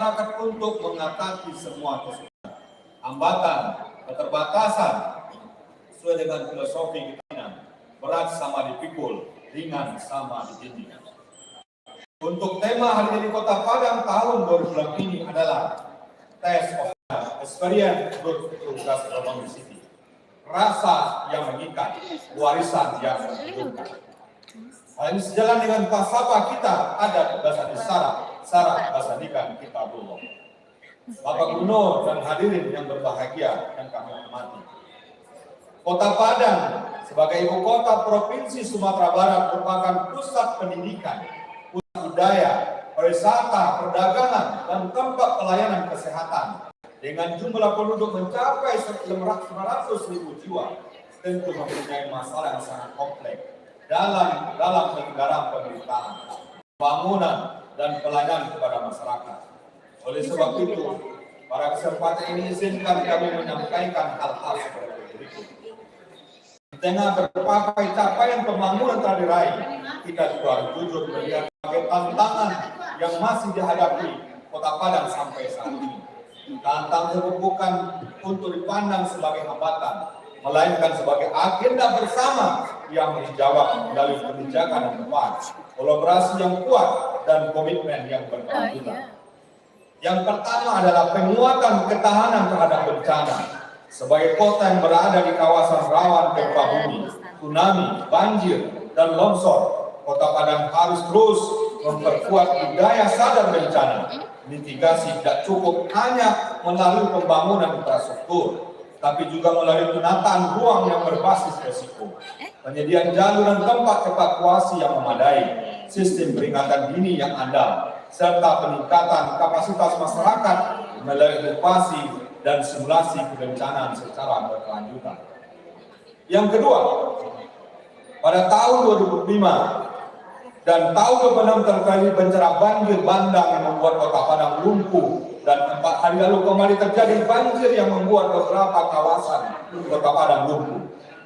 masyarakat untuk mengatasi semua kesulitan, hambatan, keterbatasan sesuai dengan filosofi kita, berat sama dipikul, ringan sama ditindih. Untuk tema hari ini Kota Padang tahun 2020 ini adalah Taste of Experience Good Progress Urban City. Rasa yang mengikat, warisan yang menghidupkan. Hal ini sejalan dengan falsafah kita ada bahasa syarat bahasa nikah kita belum. Bapak Gubernur dan hadirin yang berbahagia yang kami hormati. Kota Padang sebagai ibu kota Provinsi Sumatera Barat merupakan pusat pendidikan, pusat budaya, pariwisata, perdagangan, dan tempat pelayanan kesehatan. Dengan jumlah penduduk mencapai 900.000 jiwa, tentu mempunyai masalah yang sangat kompleks dalam penyelenggaraan pemerintahan, pembangunan, dan pelayanan kepada masyarakat. Oleh sebab itu, pada kesempatan ini izinkan kami menyampaikan hal-hal seperti berikut. Di tengah berbagai capaian pembangunan telah diraih, kita juga harus jujur melihat sebagai tantangan yang masih dihadapi Kota Padang sampai saat ini. Tantangan itu bukan untuk dipandang sebagai hambatan, melainkan sebagai agenda bersama yang dijawab melalui kebijakan yang tepat, kolaborasi yang kuat, dan komitmen yang berkelanjutan. Yang pertama adalah penguatan ketahanan terhadap bencana. Sebagai kota yang berada di kawasan rawan gempa bumi, tsunami, banjir, dan longsor, Kota Padang harus terus memperkuat budaya sadar bencana. Mitigasi tidak cukup hanya melalui pembangunan infrastruktur, tapi juga melalui penataan ruang yang berbasis risiko, penyediaan jalur dan tempat evakuasi yang memadai, sistem peringatan dini yang andal, serta peningkatan kapasitas masyarakat melalui edukasi dan simulasi kebencanaan secara berkelanjutan. Yang kedua, pada tahun 2005 dan tahun 2006 terjadi bencana banjir bandang yang membuat Kota Padang lumpuh, dan 4 hari lalu kembali terjadi banjir yang membuat beberapa kawasan Kota Padang lumpuh.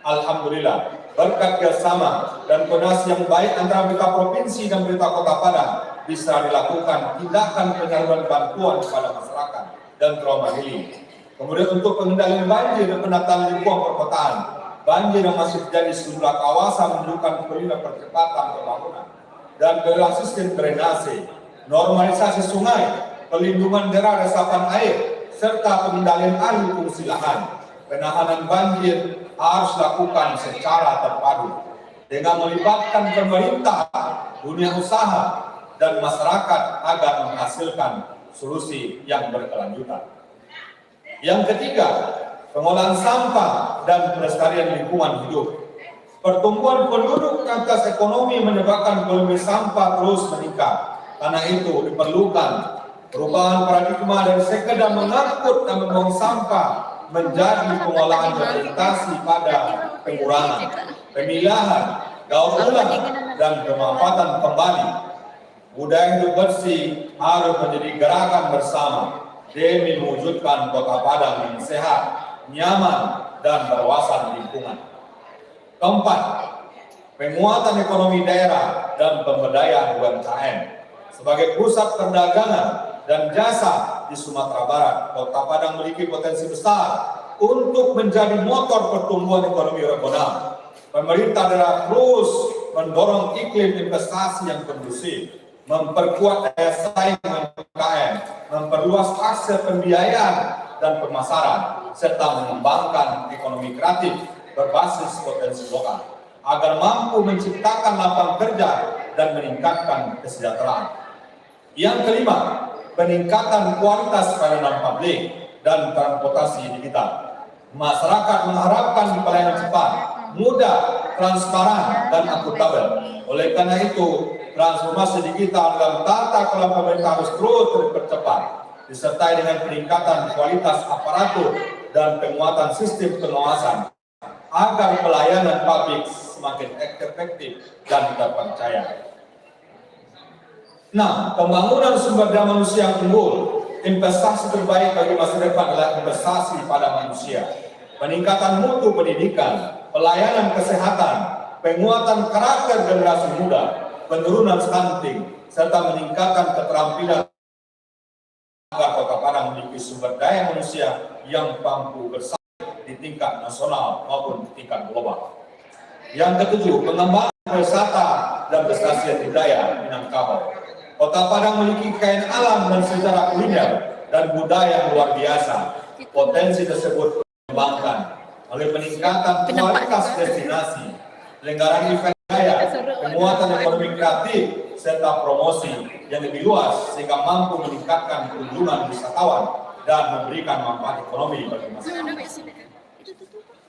Alhamdulillah, berkat kerjasama dan koordinasi yang baik antara pemerintah provinsi dan pemerintah Kota Padang, bisa dilakukan tindakan penyaluran bantuan kepada masyarakat dan trauma healing. Kemudian untuk pengendalian banjir dan penataan lingkungan perkotaan, banjir yang masih terjadi di sejumlah kawasan menunjukkan perlunya percepatan pembangunan dan kelola sistem drainase, normalisasi sungai, pelindungan daerah resapan air, serta pengendalian alih fungsi lahan. Penanganan banjir harus dilakukan secara terpadu dengan melibatkan pemerintah, dunia usaha, dan masyarakat agar menghasilkan solusi yang berkelanjutan. Yang ketiga, pengolahan sampah dan pelestarian lingkungan hidup. Pertumbuhan penduduk atas ekonomi menyebabkan volume sampah terus meningkat. Karena itu diperlukan perubahan paradigma dari sekedar mengangkut dan membuang sampah menjadi pengolahan berorientasi pada pengurangan, pemilahan, daur ulang, dan pemanfaatan kembali. Budaya hidup bersih harus menjadi gerakan bersama demi mewujudkan Kota Padang yang sehat, nyaman, dan berwawasan lingkungan. Keempat, penguatan ekonomi daerah dan pemberdayaan UMKM. Sebagai pusat perdagangan dan jasa di Sumatera Barat, Kota Padang memiliki potensi besar untuk menjadi motor pertumbuhan ekonomi regional. Pemerintah daerah terus mendorong iklim investasi yang kondusif, memperkuat daya saing UMKM, memperluas akses pembiayaan dan pemasaran, serta mengembangkan ekonomi kreatif berbasis potensi lokal agar mampu menciptakan lapangan kerja dan meningkatkan kesejahteraan. Yang kelima, peningkatan kualitas pelayanan publik dan transportasi digital. Masyarakat mengharapkan pelayanan cepat, mudah, transparan, dan akuntabel. Oleh karena itu, transformasi digital dalam tata kelola pemerintah harus terus dipercepat, disertai dengan peningkatan kualitas aparatur dan penguatan sistem pengawasan agar pelayanan publik semakin efektif dan terpercaya. Nah, pembangunan sumber daya manusia yang unggul, investasi terbaik bagi masa depan adalah investasi pada manusia. Peningkatan mutu pendidikan, pelayanan kesehatan, penguatan karakter generasi muda, penurunan stunting, serta meningkatkan keterampilan agar Kota Padang memiliki sumber daya manusia yang mampu bersaing di tingkat nasional maupun di tingkat global. Yang ketujuh, pengembangan wisata dan prestasi budaya Minangkabau. Kota Padang memiliki kekayaan alam dan sejarah kuliner dan budaya yang luar biasa. Potensi tersebut dikembangkan oleh peningkatan kualitas destinasi, penyelenggaraan event budaya, penguatan ekonomi kreatif, serta promosi yang lebih luas sehingga mampu meningkatkan kunjungan wisatawan dan memberikan manfaat ekonomi bagi masyarakat.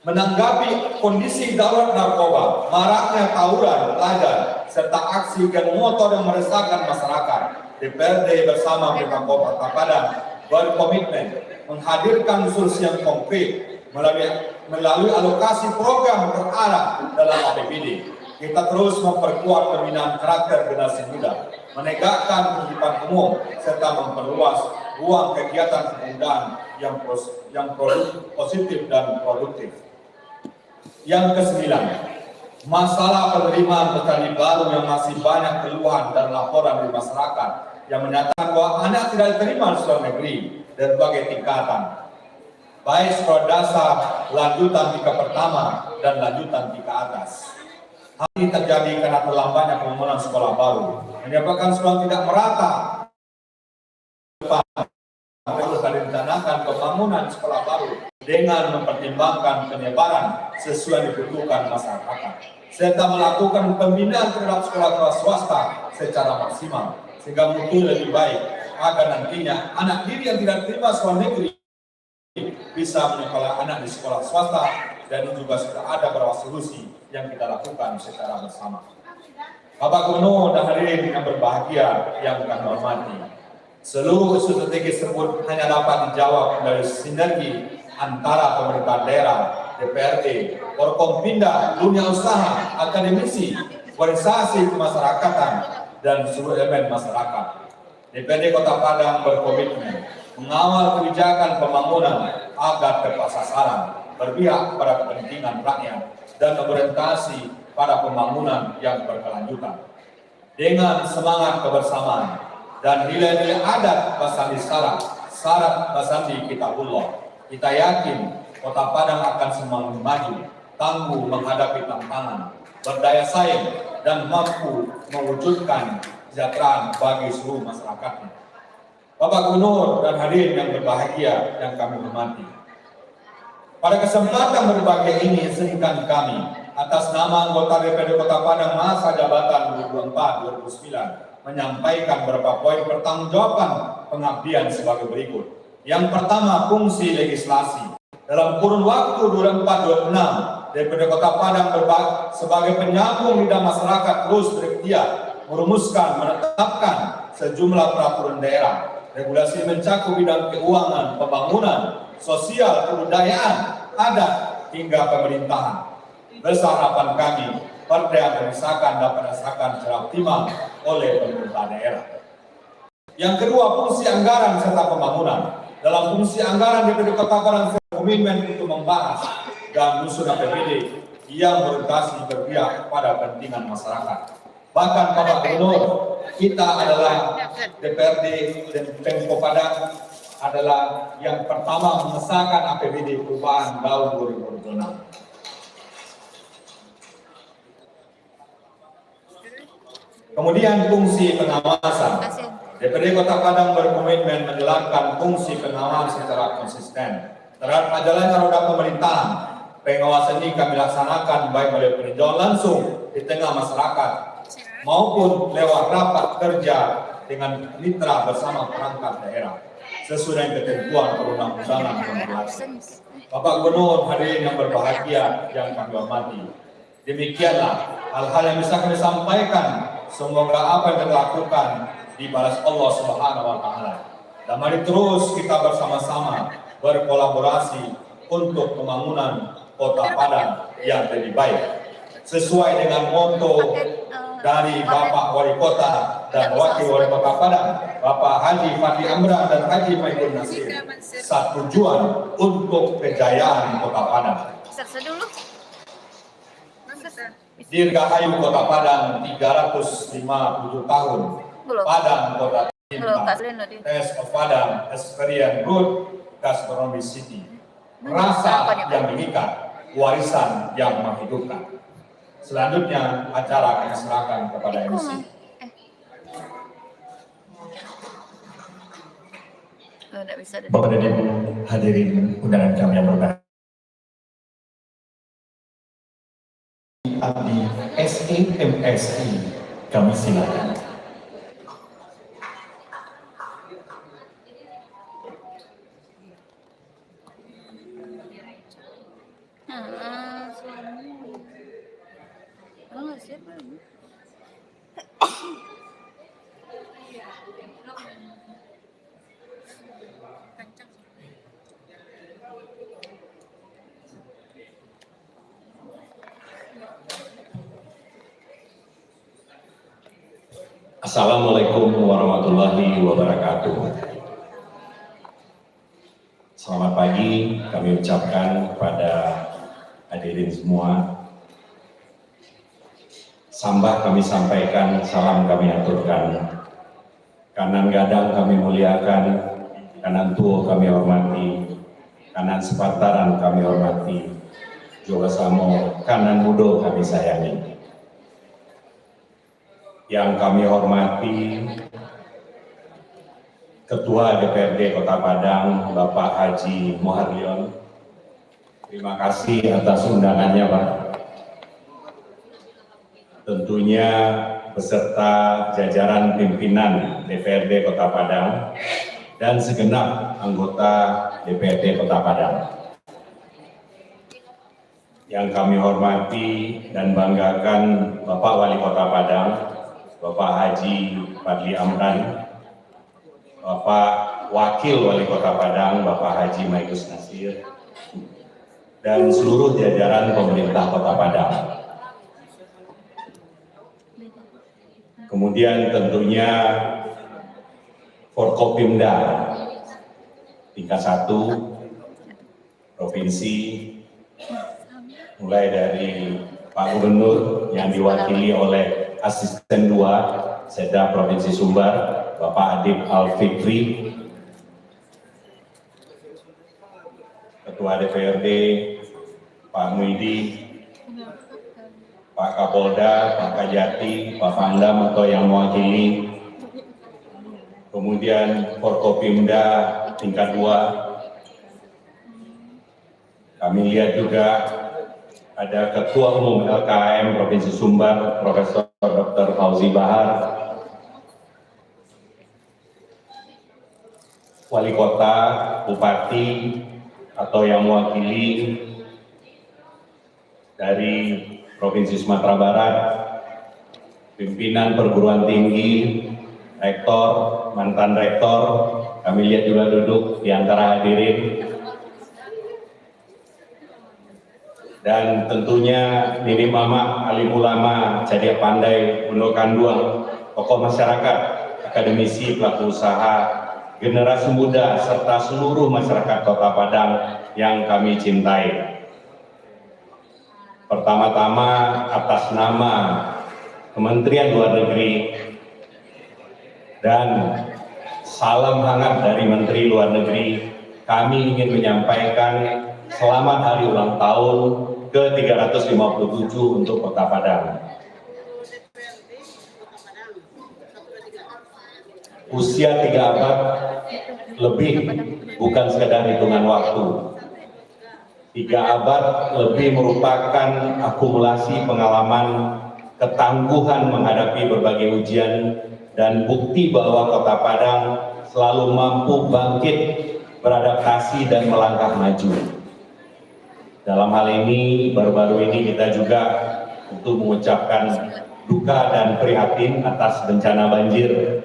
Menanggapi kondisi darurat narkoba, maraknya tawuran, pelajar, serta aksi geng motor yang meresahkan masyarakat, DPRD bersama pemerintah Kota Padang berkomitmen menghadirkan solusi yang konkret melalui alokasi program terarah dalam APBD. Kita terus memperkuat pembinaan karakter generasi muda, menegakkan kehidupan umum, serta memperluas ruang kegiatan kepemudaan yang positif dan produktif. Yang kesembilan, masalah penerimaan petani baru yang masih banyak keluhan dan laporan dari masyarakat yang menyatakan bahwa anak tidak diterima di sekolah negeri dari berbagai tingkatan, baik sekolah dasar, lanjutan tingkat pertama, dan lanjutan tingkat atas. Hal ini terjadi karena terlambatnya pembangunan sekolah baru, menyebabkan sekolah tidak merata. Harus direncanakan pembangunan sekolah baru dengan mempertimbangkan penyebaran sesuai dibutuhkan masyarakat, serta melakukan pembinaan terhadap sekolah swasta secara maksimal, sehingga mutu lebih baik agar nantinya anak didik yang tidak terima sekolah negeri bisa menyekolah anak di sekolah swasta, dan ini juga sudah ada beberapa solusi yang kita lakukan secara bersama. Bapak Gubernur dan hadirin yang berbahagia yang kami hormati, seluruh strategi tersebut hanya dapat dijawab dari sinergi antara pemerintah daerah, DPRD, Forkompinda, dunia usaha, akademisi, organisasi kemasyarakatan, dan seluruh elemen masyarakat. DPRD Kota Padang berkomitmen mengawal kebijakan pembangunan agar tepat sasaran, berpihak pada kepentingan rakyat, dan berorientasi pada pembangunan yang berkelanjutan. Dengan semangat kebersamaan dan nilai-nilai adat Basandi syarat Basandi Kitabullah, kita yakin Kota Padang akan semakin maju, tangguh menghadapi tantangan, berdaya saing, dan mampu mewujudkan kesejahteraan bagi seluruh masyarakatnya. Bapak Gubernur dan hadirin yang berbahagia yang kami hormati, pada kesempatan berbahagia ini izinkan kami atas nama anggota DPRD Kota Padang masa jabatan 2004-2009 menyampaikan beberapa poin pertanggungjawaban pengabdian sebagai berikut. Yang pertama, fungsi legislasi. Dalam kurun waktu 2004-2006, DPRD Kota Padang sebagai penyambung lidah masyarakat terus berikhtiar merumuskan, menetapkan sejumlah peraturan daerah, regulasi mencakup bidang keuangan, pembangunan, sosial, kebudayaan, adat, hingga pemerintahan. Besar harapan kami, perda yang dirasakan dapat dirasakan secara optimal oleh pemerintah daerah. Yang kedua, fungsi anggaran serta pembangunan. Dalam fungsi anggaran DPRD Kota Padang berkomitmen untuk membahas dan menyusun APBD yang berorientasi berpihak pada kepentingan masyarakat. Bahkan Bapak Gubernur, kita adalah DPRD dan Pemko Padang adalah yang pertama mengesahkan APBD perubahan tahun 2026. Kemudian fungsi pengawasan. DPRD Kota Padang berkomitmen menjalankan fungsi pengawasan secara konsisten terhadap jalannya roda pemerintahan. Pengawasan ini kami laksanakan baik melalui peninjauan langsung di tengah masyarakat maupun lewat rapat kerja dengan mitra bersama perangkat daerah sesuai dengan ketentuan perundang-undangan yang berlaku. Bapak Gubernur, hadirin yang berbahagia yang kami hormati, demikianlah hal-hal yang bisa kami sampaikan. Semoga apa yang kita lakukan dibalas Allah Subhanahu wa Ta'ala. Dan mari terus kita bersama-sama berkolaborasi untuk pembangunan Kota Padang yang lebih baik sesuai dengan motto dari Bapak Wali Kota dan Wakil Wali Kota Padang, Bapak Haji Fadli Amran dan Haji Maidun Nasir. Satu tujuan untuk kejayaan Kota Padang. Dirgahayu Kota Padang 357 tahun. Padang Kota Taste of Padang Experience Good Gastronomy City. Rasa yang mengikat, warisan yang menghidupkan. Selanjutnya acara akan diserahkan kepada MC. Bapak dan Ibu hadirin undangan kami yang berbahagia. Di SAMSI kami silakan. Assalamualaikum warahmatullahi wabarakatuh. Selamat pagi kami ucapkan kepada hadirin semua. Sambah kami sampaikan, salam kami aturkan. Kanan gadang kami muliakan, kanan tuo kami hormati, kanan sepantaran kami hormati, juga samo kanan mudo kami sayangi. Yang kami hormati Ketua DPRD Kota Padang, Bapak Haji Moharlion. Terima kasih atas undangannya, Pak. Tentunya beserta jajaran pimpinan DPRD Kota Padang dan segenap anggota DPRD Kota Padang. Yang kami hormati dan banggakan Bapak Wali Kota Padang, Bapak Haji Fadli Amran, Bapak Wakil Wali Kota Padang, Bapak Haji Maikus Nasir, dan seluruh jajaran pemerintah Kota Padang. Kemudian tentunya Forkopimda tingkat 1 provinsi, mulai dari Pak Gubernur yang diwakili oleh Asisten 2 Setda Provinsi Sumbar, Bapak Adib Al-Fikri, Ketua DPRD Pak Muidi, Pak Kapolda, Pak Kajati, Pak Pangdam atau yang mewakili, kemudian Forkopimda tingkat 2. Kami lihat juga ada Ketua Umum LKM Provinsi Sumbar, Profesor Dr. Fauzi Bahar, Wali Kota, Bupati, atau yang mewakili dari Provinsi Sumatera Barat, pimpinan perguruan tinggi, rektor, mantan rektor, kami lihat juga duduk di antara hadirin. Dan tentunya Nini Mama, alim ulama, Cadia Pandai, Bundo Kanduang, tokoh masyarakat, akademisi, pelaku usaha, generasi muda, serta seluruh masyarakat Kota Padang yang kami cintai. Pertama-tama atas nama Kementerian Luar Negeri dan salam hangat dari Menteri Luar Negeri, kami ingin menyampaikan selamat hari ulang tahun ke-357 untuk Kota Padang. Usia 3 abad lebih bukan sekedar hitungan waktu. 3 abad lebih merupakan akumulasi pengalaman, ketangguhan menghadapi berbagai ujian, dan bukti bahwa Kota Padang selalu mampu bangkit, beradaptasi, dan melangkah maju. Dalam hal ini, baru-baru ini kita juga untuk mengucapkan duka dan prihatin atas bencana banjir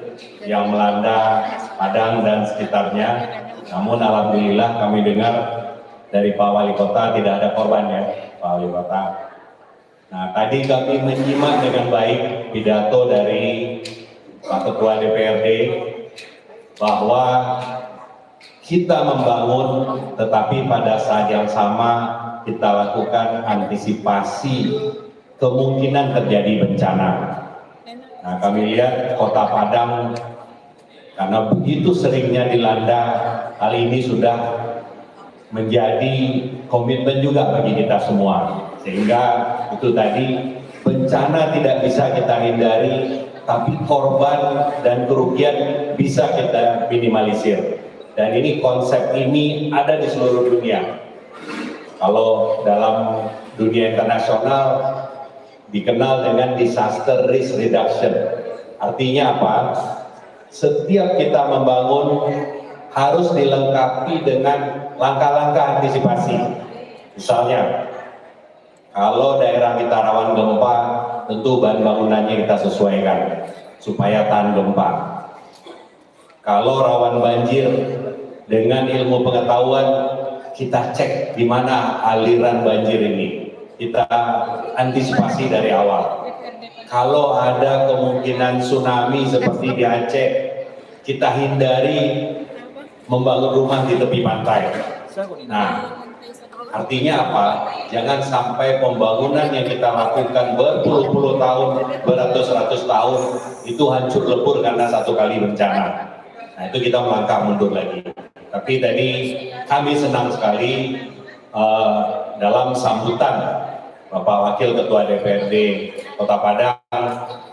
yang melanda Padang dan sekitarnya. Namun alhamdulillah kami dengar dari Pak Wali Kota tidak ada korban ya, Pak Wali Kota. Nah, tadi kami menyimak dengan baik pidato dari Pak Ketua DPRD bahwa kita membangun, tetapi pada saat yang sama kita lakukan antisipasi kemungkinan terjadi bencana. Nah, kami lihat Kota Padang karena begitu seringnya dilanda, hal ini sudah menjadi komitmen juga bagi kita semua. Sehingga itu tadi, bencana tidak bisa kita hindari, tapi korban dan kerugian bisa kita minimalisir. Dan ini konsep ini ada di seluruh dunia. Kalau dalam dunia internasional dikenal dengan disaster risk reduction. Artinya apa? Setiap kita membangun harus dilengkapi dengan langkah-langkah antisipasi. Misalnya, kalau daerah kita rawan gempa, tentu bahan bangunannya kita sesuaikan supaya tahan gempa. Kalau rawan banjir, dengan ilmu pengetahuan kita cek di mana aliran banjir ini. Kita antisipasi dari awal. Kalau ada kemungkinan tsunami seperti di Aceh, kita hindari membangun rumah di tepi pantai. Nah, artinya apa? Jangan sampai pembangunan yang kita lakukan berpuluh-puluh tahun, beratus-ratus tahun, itu hancur lebur karena satu kali bencana. Nah, itu kita melangkah mundur lagi. Tapi tadi kami senang sekali dalam sambutan Bapak Wakil Ketua DPRD Kota Padang,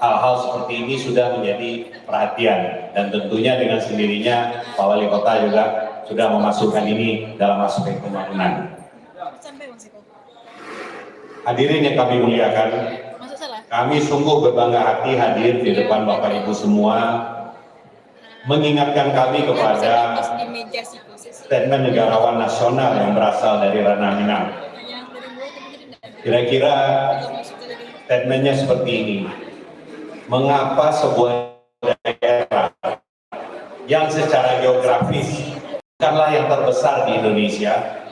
hal-hal seperti ini sudah menjadi perhatian, dan tentunya dengan sendirinya Pak Wali Kota juga sudah memasukkan ini dalam aspek pembangunan. Hadirin yang kami muliakan, kami sungguh berbangga hati hadir di depan Bapak Ibu semua, mengingatkan kami kepada statement negarawan nasional yang berasal dari ranah Minang. Kira-kira statementnya seperti ini: mengapa sebuah daerah yang secara geografis bukanlah yang terbesar di Indonesia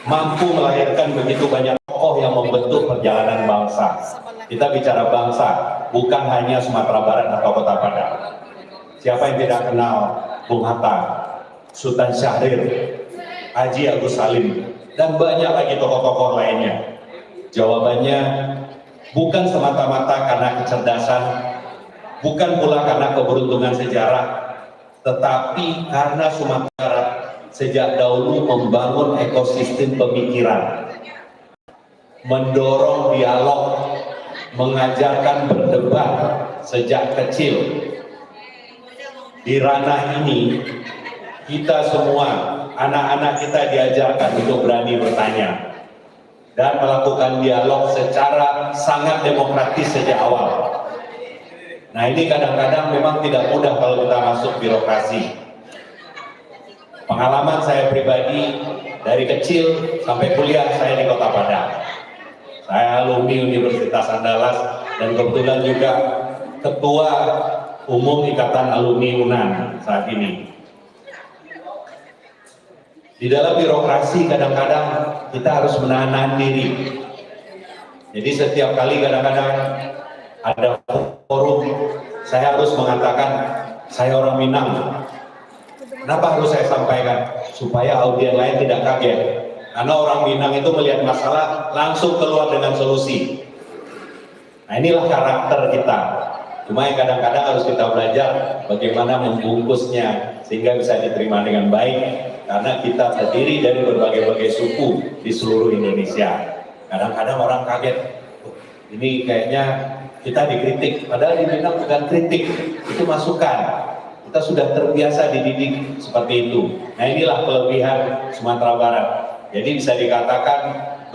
mampu melahirkan begitu banyak tokoh yang membentuk perjalanan bangsa? Kita bicara bangsa, bukan hanya Sumatera Barat atau Kota Padang. Siapa yang tidak kenal Bung Hatta, Sultan Syahrir, Haji Agus Salim, dan banyak lagi tokoh-tokoh lainnya? Jawabannya bukan semata-mata karena kecerdasan, bukan pula karena keberuntungan sejarah, tetapi karena Sumatera Barat sejak dahulu membangun ekosistem pemikiran, mendorong dialog, mengajarkan berdebat sejak kecil. Di ranah ini, kita semua, anak-anak kita diajarkan untuk berani bertanya dan melakukan dialog secara sangat demokratis sejak awal. Nah, ini kadang-kadang memang tidak mudah kalau kita masuk birokrasi. Pengalaman saya pribadi, dari kecil sampai kuliah saya di Kota Padang. Saya alumni Universitas Andalas dan kebetulan juga Ketua Umum Ikatan Alumni UNAN saat ini. Di dalam birokrasi kadang-kadang kita harus menahan diri. Jadi setiap kali kadang-kadang ada forum, saya harus mengatakan saya orang Minang. Kenapa harus saya sampaikan? Supaya audiens lain tidak kaget. Karena orang Minang itu melihat masalah langsung keluar dengan solusi. Nah, inilah karakter kita. Cuma yang kadang-kadang harus kita belajar bagaimana membungkusnya sehingga bisa diterima dengan baik. Karena kita terdiri dari berbagai-bagai suku di seluruh Indonesia. Kadang-kadang orang kaget, ini kayaknya kita dikritik. Padahal di Minang bukan kritik, itu masukan. Kita sudah terbiasa dididik seperti itu. Nah, inilah kelebihan Sumatera Barat. Jadi bisa dikatakan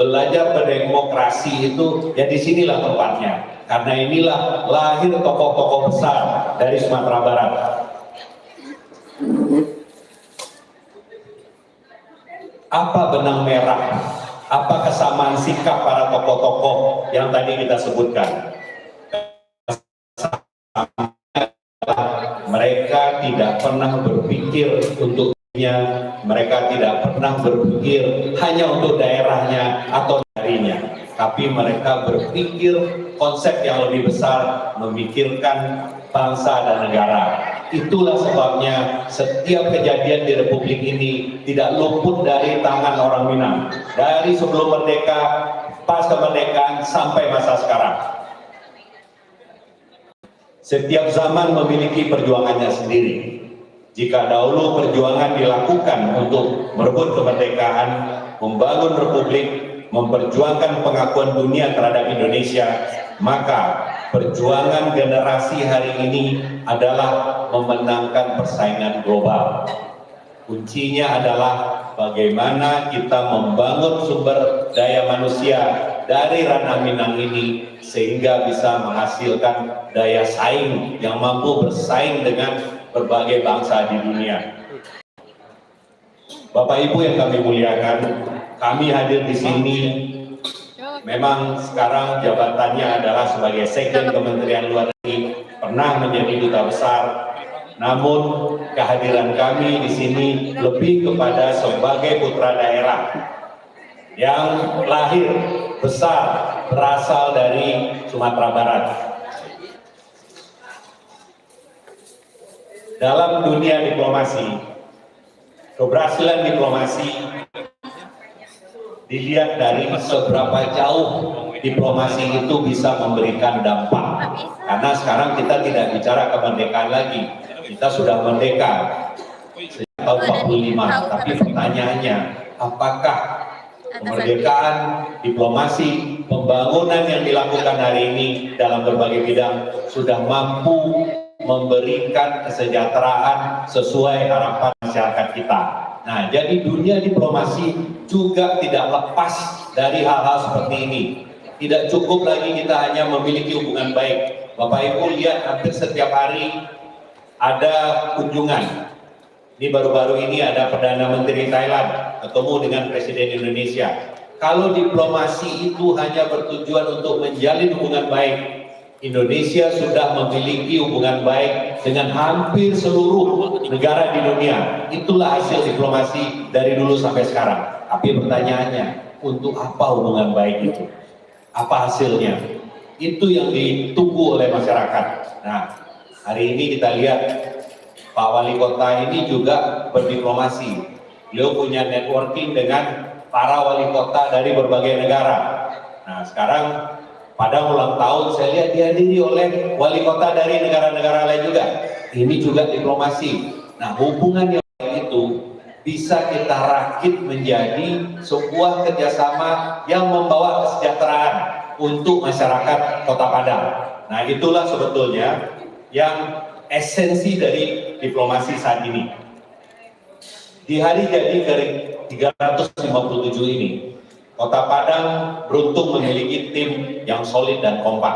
belajar berdemokrasi itu ya disinilah tempatnya. Karena inilah lahir tokoh-tokoh besar dari Sumatera Barat. Apa benang merah? Apa kesamaan sikap para tokoh-tokoh yang tadi kita sebutkan? Mereka tidak pernah berpikir untuk dirinya, mereka tidak pernah berpikir hanya untuk daerahnya atau darinya, tapi mereka berpikir konsep yang lebih besar, memikirkan bangsa dan negara. Itulah sebabnya setiap kejadian di Republik ini tidak luput dari tangan orang Minang. Dari sebelum merdeka, pas kemerdekaan, sampai masa sekarang. Setiap zaman memiliki perjuangannya sendiri. Jika dahulu perjuangan dilakukan untuk merebut kemerdekaan, membangun republik, memperjuangkan pengakuan dunia terhadap Indonesia, maka perjuangan generasi hari ini adalah memenangkan persaingan global. Kuncinya adalah bagaimana kita membangun sumber daya manusia dari ranah Minang ini sehingga bisa menghasilkan daya saing yang mampu bersaing dengan berbagai bangsa di dunia. Bapak Ibu yang kami muliakan, kami hadir di sini memang sekarang jabatannya adalah sebagai Sekjen Kementerian Luar Negeri, pernah menjadi duta besar. Namun kehadiran kami di sini lebih kepada sebagai putra daerah yang lahir besar berasal dari Sumatera Barat. Dalam dunia diplomasi, keberhasilan diplomasi dilihat dari seberapa jauh diplomasi itu bisa memberikan dampak. Karena sekarang kita tidak bicara kemerdekaan lagi. Kita sudah merdeka sejak tahun 45, tapi pertanyaannya, apakah kemerdekaan, diplomasi, pembangunan yang dilakukan hari ini dalam berbagai bidang sudah mampu memberikan kesejahteraan sesuai harapan masyarakat kita. Nah, jadi dunia diplomasi juga tidak lepas dari hal-hal seperti ini. Tidak cukup lagi kita hanya memiliki hubungan baik. Bapak Ibu lihat hampir setiap hari ada kunjungan. Ini baru-baru ini ada Perdana Menteri Thailand ketemu dengan Presiden Indonesia. Kalau diplomasi itu hanya bertujuan untuk menjalin hubungan baik, Indonesia sudah memiliki hubungan baik dengan hampir seluruh negara di dunia. Itulah hasil diplomasi dari dulu sampai sekarang. Tapi pertanyaannya, untuk apa hubungan baik itu? Apa hasilnya? Itu yang ditunggu oleh masyarakat. Nah, hari ini kita lihat Pak Wali Kota ini juga berdiplomasi. Beliau punya networking dengan para wali kota dari berbagai negara. Nah, sekarang pada ulang tahun saya lihat dihadiri oleh wali kota dari negara-negara lain juga. Ini juga diplomasi. Nah, hubungan yang itu bisa kita rakit menjadi sebuah kerjasama yang membawa kesejahteraan untuk masyarakat Kota Padang. Nah, itulah sebetulnya yang esensi dari diplomasi saat ini. Di hari jadi ke-357 ini, Kota Padang beruntung memiliki tim yang solid dan kompak,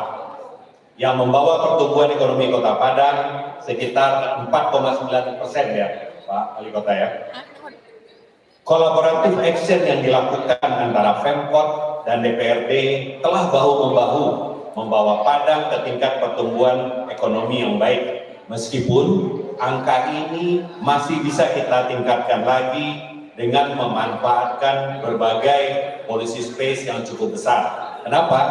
yang membawa pertumbuhan ekonomi Kota Padang sekitar 4,9% ya, Pak Wali Kota ya. Kolaboratif action yang dilakukan antara Pemkot dan DPRD telah bahu-membahu membawa Padang ke tingkat pertumbuhan ekonomi yang baik. Meskipun angka ini masih bisa kita tingkatkan lagi dengan memanfaatkan berbagai policy space yang cukup besar. Kenapa?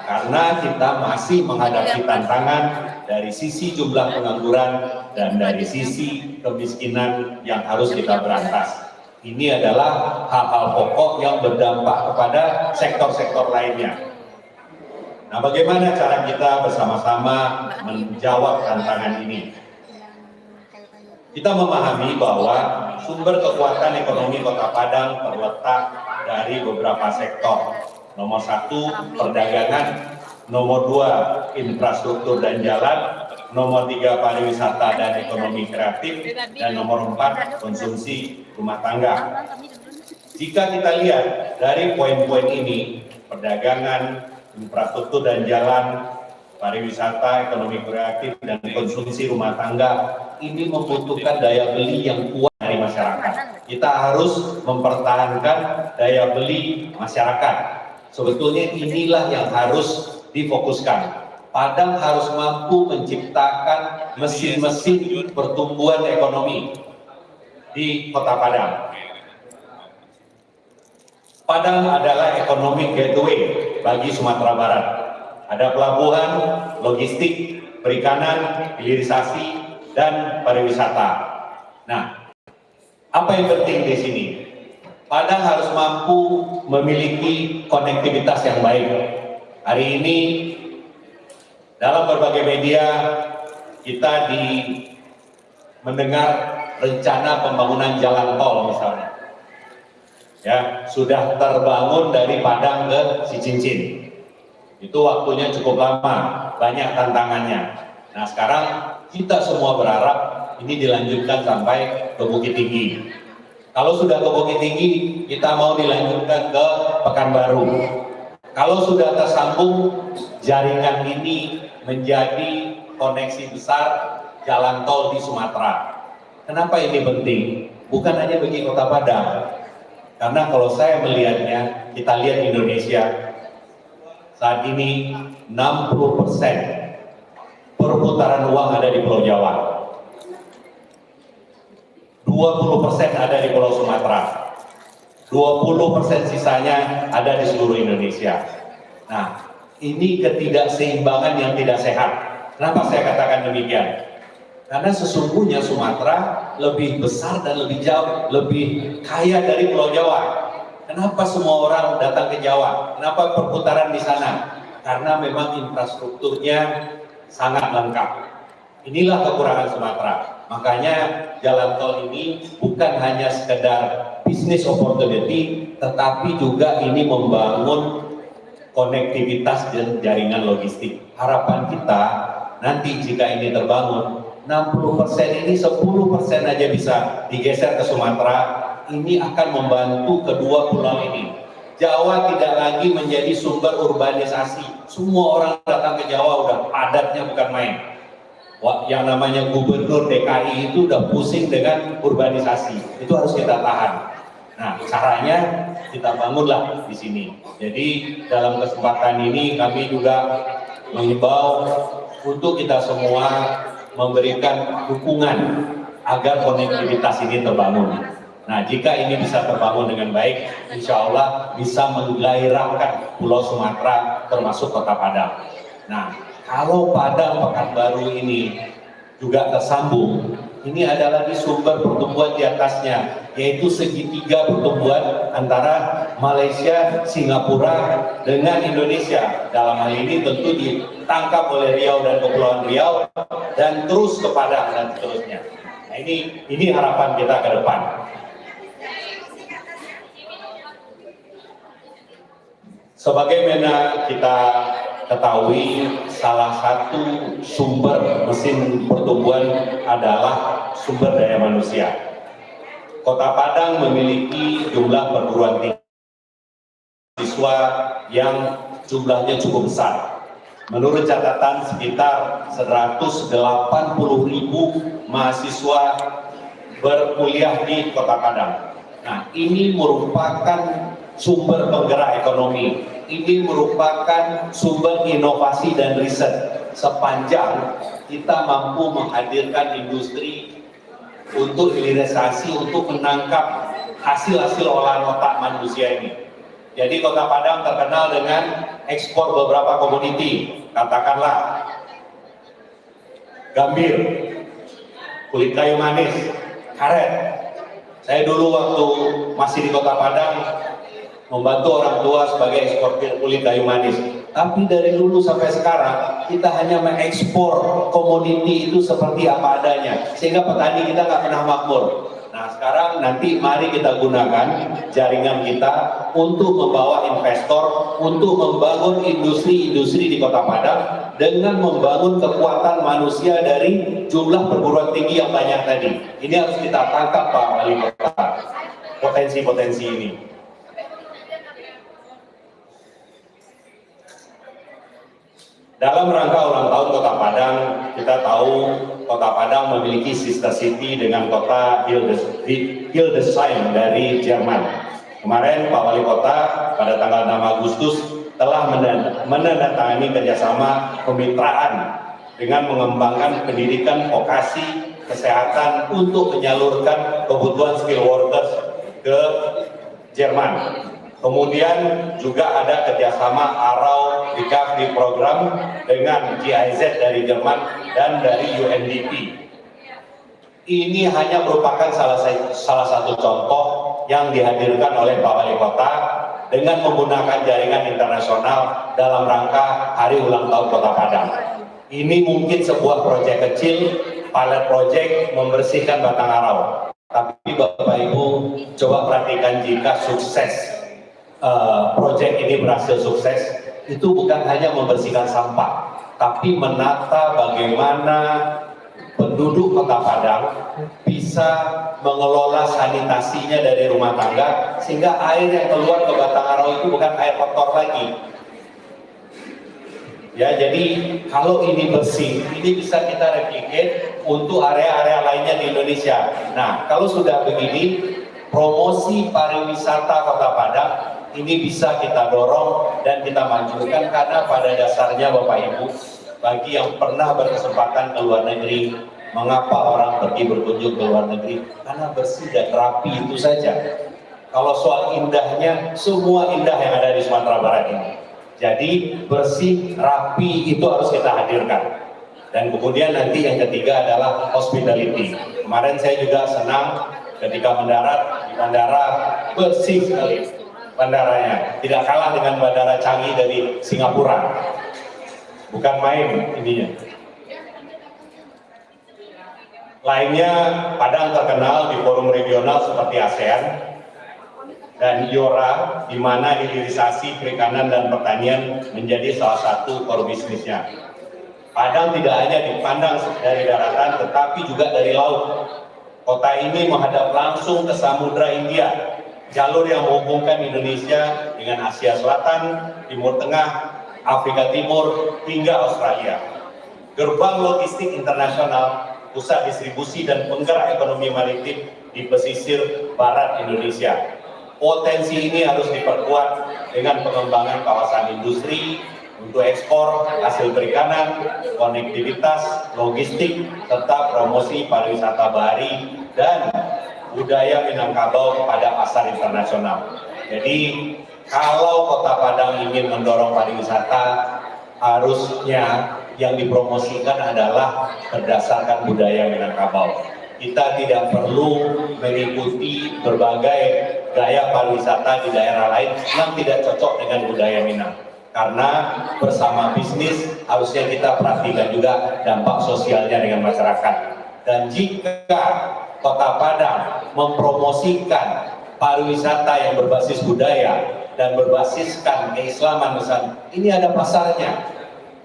Karena kita masih menghadapi tantangan dari sisi jumlah pengangguran dan dari sisi kemiskinan yang harus kita berantas. Ini adalah hal-hal pokok yang berdampak kepada sektor-sektor lainnya. Nah, bagaimana cara kita bersama-sama menjawab tantangan ini? Kita memahami bahwa sumber kekuatan ekonomi Kota Padang terletak dari beberapa sektor. Nomor 1, perdagangan. Nomor 2, infrastruktur dan jalan. Nomor 3, pariwisata dan ekonomi kreatif. Dan nomor 4, konsumsi rumah tangga. Jika kita lihat dari poin-poin ini, perdagangan, infrastruktur dan jalan, pariwisata, ekonomi kreatif, dan konsumsi rumah tangga, ini membutuhkan daya beli yang kuat dari masyarakat. Kita harus mempertahankan daya beli masyarakat. Sebetulnya inilah yang harus difokuskan. Padang harus mampu menciptakan mesin-mesin pertumbuhan ekonomi di Kota Padang. Padang adalah ekonomi gateway bagi Sumatera Barat. Ada pelabuhan, logistik, perikanan, hilirisasi, dan pariwisata. Nah, apa yang penting di sini? Padang harus mampu memiliki konektivitas yang baik. Hari ini, dalam berbagai media, kita mendengar rencana pembangunan jalan tol misalnya. Ya, sudah terbangun dari Padang ke Cicincin. Itu waktunya cukup lama, banyak tantangannya. Nah, sekarang kita semua berharap ini dilanjutkan sampai ke Bukit Tinggi. Kalau sudah ke Bukit Tinggi, kita mau dilanjutkan ke Pekanbaru. Kalau sudah tersambung, jaringan ini menjadi koneksi besar jalan tol di Sumatera. Kenapa ini penting? Bukan hanya bagi Kota Padang. Karena kalau saya melihatnya, kita lihat Indonesia saat ini 60% perputaran uang ada di Pulau Jawa, 20% ada di Pulau Sumatera, 20% sisanya ada di seluruh Indonesia. Nah, ini ketidakseimbangan yang tidak sehat. Kenapa saya katakan demikian? Karena sesungguhnya Sumatera lebih besar dan lebih jauh, lebih kaya dari Pulau Jawa. Kenapa semua orang datang ke Jawa? Kenapa perputaran di sana? Karena memang infrastrukturnya sangat lengkap. Inilah kekurangan Sumatera. Makanya jalan tol ini bukan hanya sekedar business opportunity, tetapi juga ini membangun konektivitas dan jaringan logistik. Harapan kita nanti jika ini terbangun, 60% ini 10% aja bisa digeser ke Sumatera, ini akan membantu kedua pulau ini. Jawa tidak lagi menjadi sumber urbanisasi. Semua orang datang ke Jawa udah padatnya bukan main. Wah, yang namanya gubernur DKI itu udah pusing dengan urbanisasi. Itu harus kita tahan. Nah, caranya kita bangunlah di sini. Jadi dalam kesempatan ini kami juga mengimbau untuk kita semua memberikan dukungan agar konektivitas ini terbangun. Nah, jika ini bisa terbangun dengan baik, insya Allah bisa menggairahkan Pulau Sumatera termasuk Kota Padang. Nah, kalau Padang Pekanbaru ini juga tersambung, ini adalah di sumber pertumbuhan di atasnya, yaitu segitiga pertumbuhan antara Malaysia, Singapura dengan Indonesia. Dalam hal ini tentu ditangkap oleh Riau dan Kepulauan Riau dan terus ke Padang dan seterusnya. Nah, ini harapan kita ke depan. Sebagaimana kita ketahui, salah satu sumber mesin pertumbuhan adalah sumber daya manusia. Kota Padang memiliki jumlah perguruan tinggi siswa yang jumlahnya cukup besar. Menurut catatan sekitar 180.000 mahasiswa berkuliah di Kota Padang. Nah, ini merupakan sumber penggerak ekonomi. Ini merupakan sumber inovasi dan riset. Sepanjang kita mampu menghadirkan industri untuk hilirisasi, untuk menangkap hasil-hasil olahan otak manusia ini. Jadi Kota Padang terkenal dengan ekspor beberapa komoditi, katakanlah gambir, kulit kayu manis, karet. Saya dulu waktu masih di Kota Padang membantu orang tua sebagai eksportir kulit kayu manis. Tapi dari dulu sampai sekarang kita hanya mengekspor komoditi itu seperti apa adanya, sehingga petani kita nggak pernah makmur. Nah, sekarang nanti mari kita gunakan jaringan kita untuk membawa investor, untuk membangun industri-industri di Kota Padang dengan membangun kekuatan manusia dari jumlah perguruan tinggi yang banyak tadi. Ini harus kita tangkap, Pak Wali Kota, potensi-potensi ini. Dalam rangka ulang tahun Kota Padang, kita tahu Kota Padang memiliki sister city dengan kota Hildesheim dari Jerman. Kemarin Pak Wali Kota pada tanggal 6 Agustus telah menandatangani kerjasama kemitraan dengan mengembangkan pendidikan vokasi kesehatan untuk menyalurkan kebutuhan skill workers ke Jerman. Kemudian juga ada kerjasama Arau Recovery Program dengan GIZ dari Jerman dan dari UNDP. Ini hanya merupakan salah satu contoh yang dihadirkan oleh Pak Wali Kota dengan menggunakan jaringan internasional dalam rangka Hari Ulang Tahun Kota Padang. Ini mungkin sebuah proyek kecil, pilot project membersihkan Batang Arau. Tapi Bapak Ibu coba perhatikan jika sukses, proyek ini berhasil sukses, itu bukan hanya membersihkan sampah, tapi menata bagaimana penduduk Kota Padang bisa mengelola sanitasinya dari rumah tangga, sehingga air yang keluar ke Batang Arau itu bukan air kotor lagi. Ya, jadi kalau ini bersih, ini bisa kita replicate untuk area-area lainnya di Indonesia. Nah, kalau sudah begini, promosi pariwisata Kota Padang ini bisa kita dorong dan kita majukan, karena pada dasarnya Bapak Ibu, bagi yang pernah berkesempatan ke luar negeri, mengapa orang pergi berkunjung ke luar negeri? Karena bersih dan rapi itu saja. Kalau soal indahnya, semua indah yang ada di Sumatera Barat ini. Jadi bersih, rapi itu harus kita hadirkan. Dan kemudian nanti yang ketiga adalah hospitality. Kemarin saya juga senang ketika mendarat di bandara, bersih sekali bandaranya. Tidak kalah dengan bandara canggih dari Singapura. Bukan main ininya. Lainnya, Padang terkenal di forum regional seperti ASEAN dan IORA, di mana hilirisasi perikanan dan pertanian menjadi salah satu core bisnisnya. Padang tidak hanya dipandang dari daratan, tetapi juga dari laut. Kota ini menghadap langsung ke Samudra India, jalur yang menghubungkan Indonesia dengan Asia Selatan, Timur Tengah, Afrika Timur, hingga Australia. Gerbang logistik internasional, pusat distribusi dan penggerak ekonomi maritim di pesisir barat Indonesia. Potensi ini harus diperkuat dengan pengembangan kawasan industri untuk ekspor hasil perikanan, konektivitas, logistik, serta promosi pariwisata bahari dan budaya Minangkabau pada pasar internasional. Jadi kalau Kota Padang ingin mendorong pariwisata, harusnya yang dipromosikan adalah berdasarkan budaya Minangkabau. Kita tidak perlu mengikuti berbagai gaya pariwisata di daerah lain yang tidak cocok dengan budaya Minang. Karena bersama bisnis harusnya kita perhatikan juga dampak sosialnya dengan masyarakat. Dan jika Kota Padang mempromosikan pariwisata yang berbasis budaya dan berbasiskan keislaman, misalnya, ini ada pasarnya.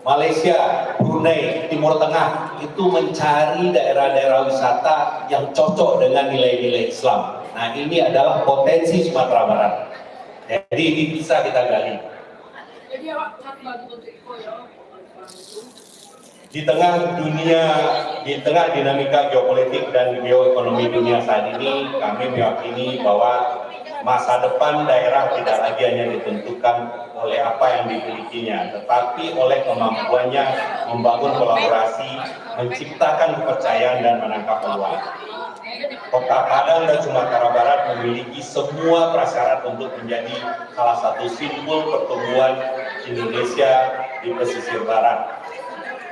Malaysia, Brunei, Timur Tengah itu mencari daerah-daerah wisata yang cocok dengan nilai-nilai Islam. Nah, ini adalah potensi Sumatera Barat. Jadi ini bisa kita gali. Di tengah dinamika geopolitik dan geoekonomi dunia saat ini, kami meyakini bahwa masa depan daerah tidak lagi hanya ditentukan oleh apa yang dimilikinya, tetapi oleh kemampuannya membangun kolaborasi, menciptakan kepercayaan dan menangkap peluang. Kota Padang dan Sumatera Barat memiliki semua prasyarat untuk menjadi salah satu simbol pertumbuhan Indonesia di pesisir barat.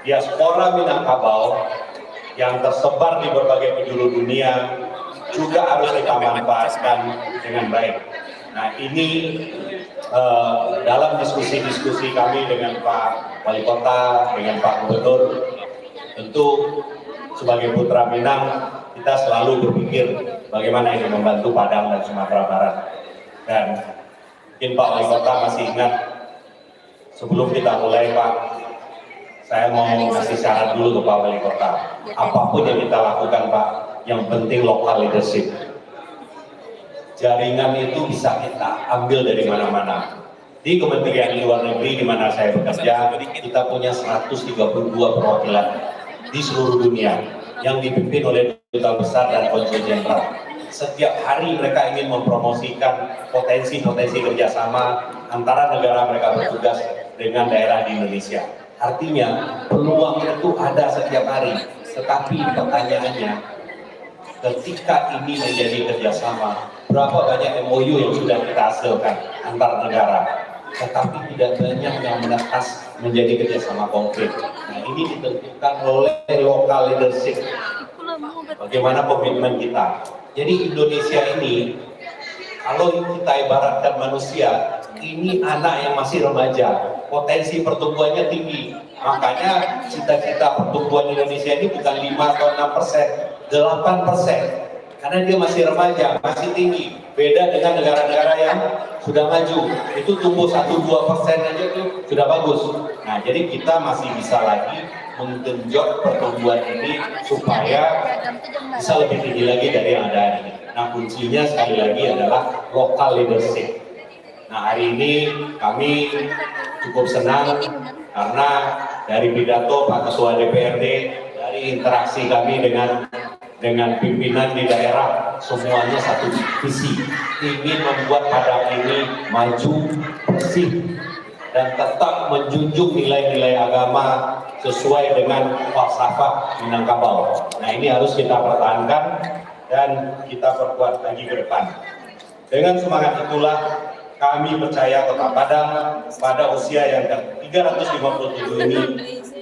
Diaspora Minangkabau yang tersebar di berbagai penjuru dunia juga harus kita manfaatkan dengan baik. Nah, ini dalam diskusi-diskusi kami dengan Pak Wali Kota, dengan Pak Gubernur, tentu sebagai putra Minang kita selalu berpikir bagaimana ini membantu Padang dan Sumatera Barat. Dan mungkin Pak Wali Kota masih ingat, sebelum kita mulai Pak, saya mau kasih syarat dulu ke Pak Wali Kota. Apapun yang kita lakukan Pak, yang penting local leadership. Jaringan itu bisa kita ambil dari mana-mana. Di Kementerian Luar Negeri di mana saya bekerja, kita punya 132 perwakilan di seluruh dunia yang dipimpin oleh duta besar dan konsul jenderal. Setiap hari mereka ingin mempromosikan potensi-potensi kerjasama antara negara mereka bertugas dengan daerah di Indonesia. Artinya peluang itu ada setiap hari, tetapi pertanyaannya, ketika ini menjadi kerjasama, berapa banyak MOU yang sudah kita hasilkan antar negara, tetapi tidak banyak yang menetas menjadi kerjasama konkret. Nah, ini ditentukan oleh local leadership. Bagaimana komitmen kita? Jadi Indonesia ini, kalau kita ibaratkan manusia, ini anak yang masih remaja, potensi pertumbuhannya tinggi. Makanya cita-cita pertumbuhan Indonesia ini bukan 5 atau 6%, 8%. Karena dia masih remaja, masih tinggi. Beda dengan negara-negara yang sudah maju, itu tumbuh 1-2% aja tuh sudah bagus. Nah, jadi kita masih bisa lagi menggenjot pertumbuhan ini supaya bisa lebih tinggi lagi dari yang ada hari ini. Nah, kuncinya sekali lagi adalah local leadership. Nah, hari ini kami cukup senang karena dari pidato Pak Ketua DPRD, dari interaksi kami dengan pimpinan di daerah, semuanya satu visi, ingin membuat Padang ini maju, bersih, dan tetap menjunjung nilai-nilai agama sesuai dengan falsafah Minangkabau. Nah, ini harus kita pertahankan dan kita perkuat lagi ke depan. Dengan semangat itulah kami percaya Kota Padang pada usia yang ke-357 ini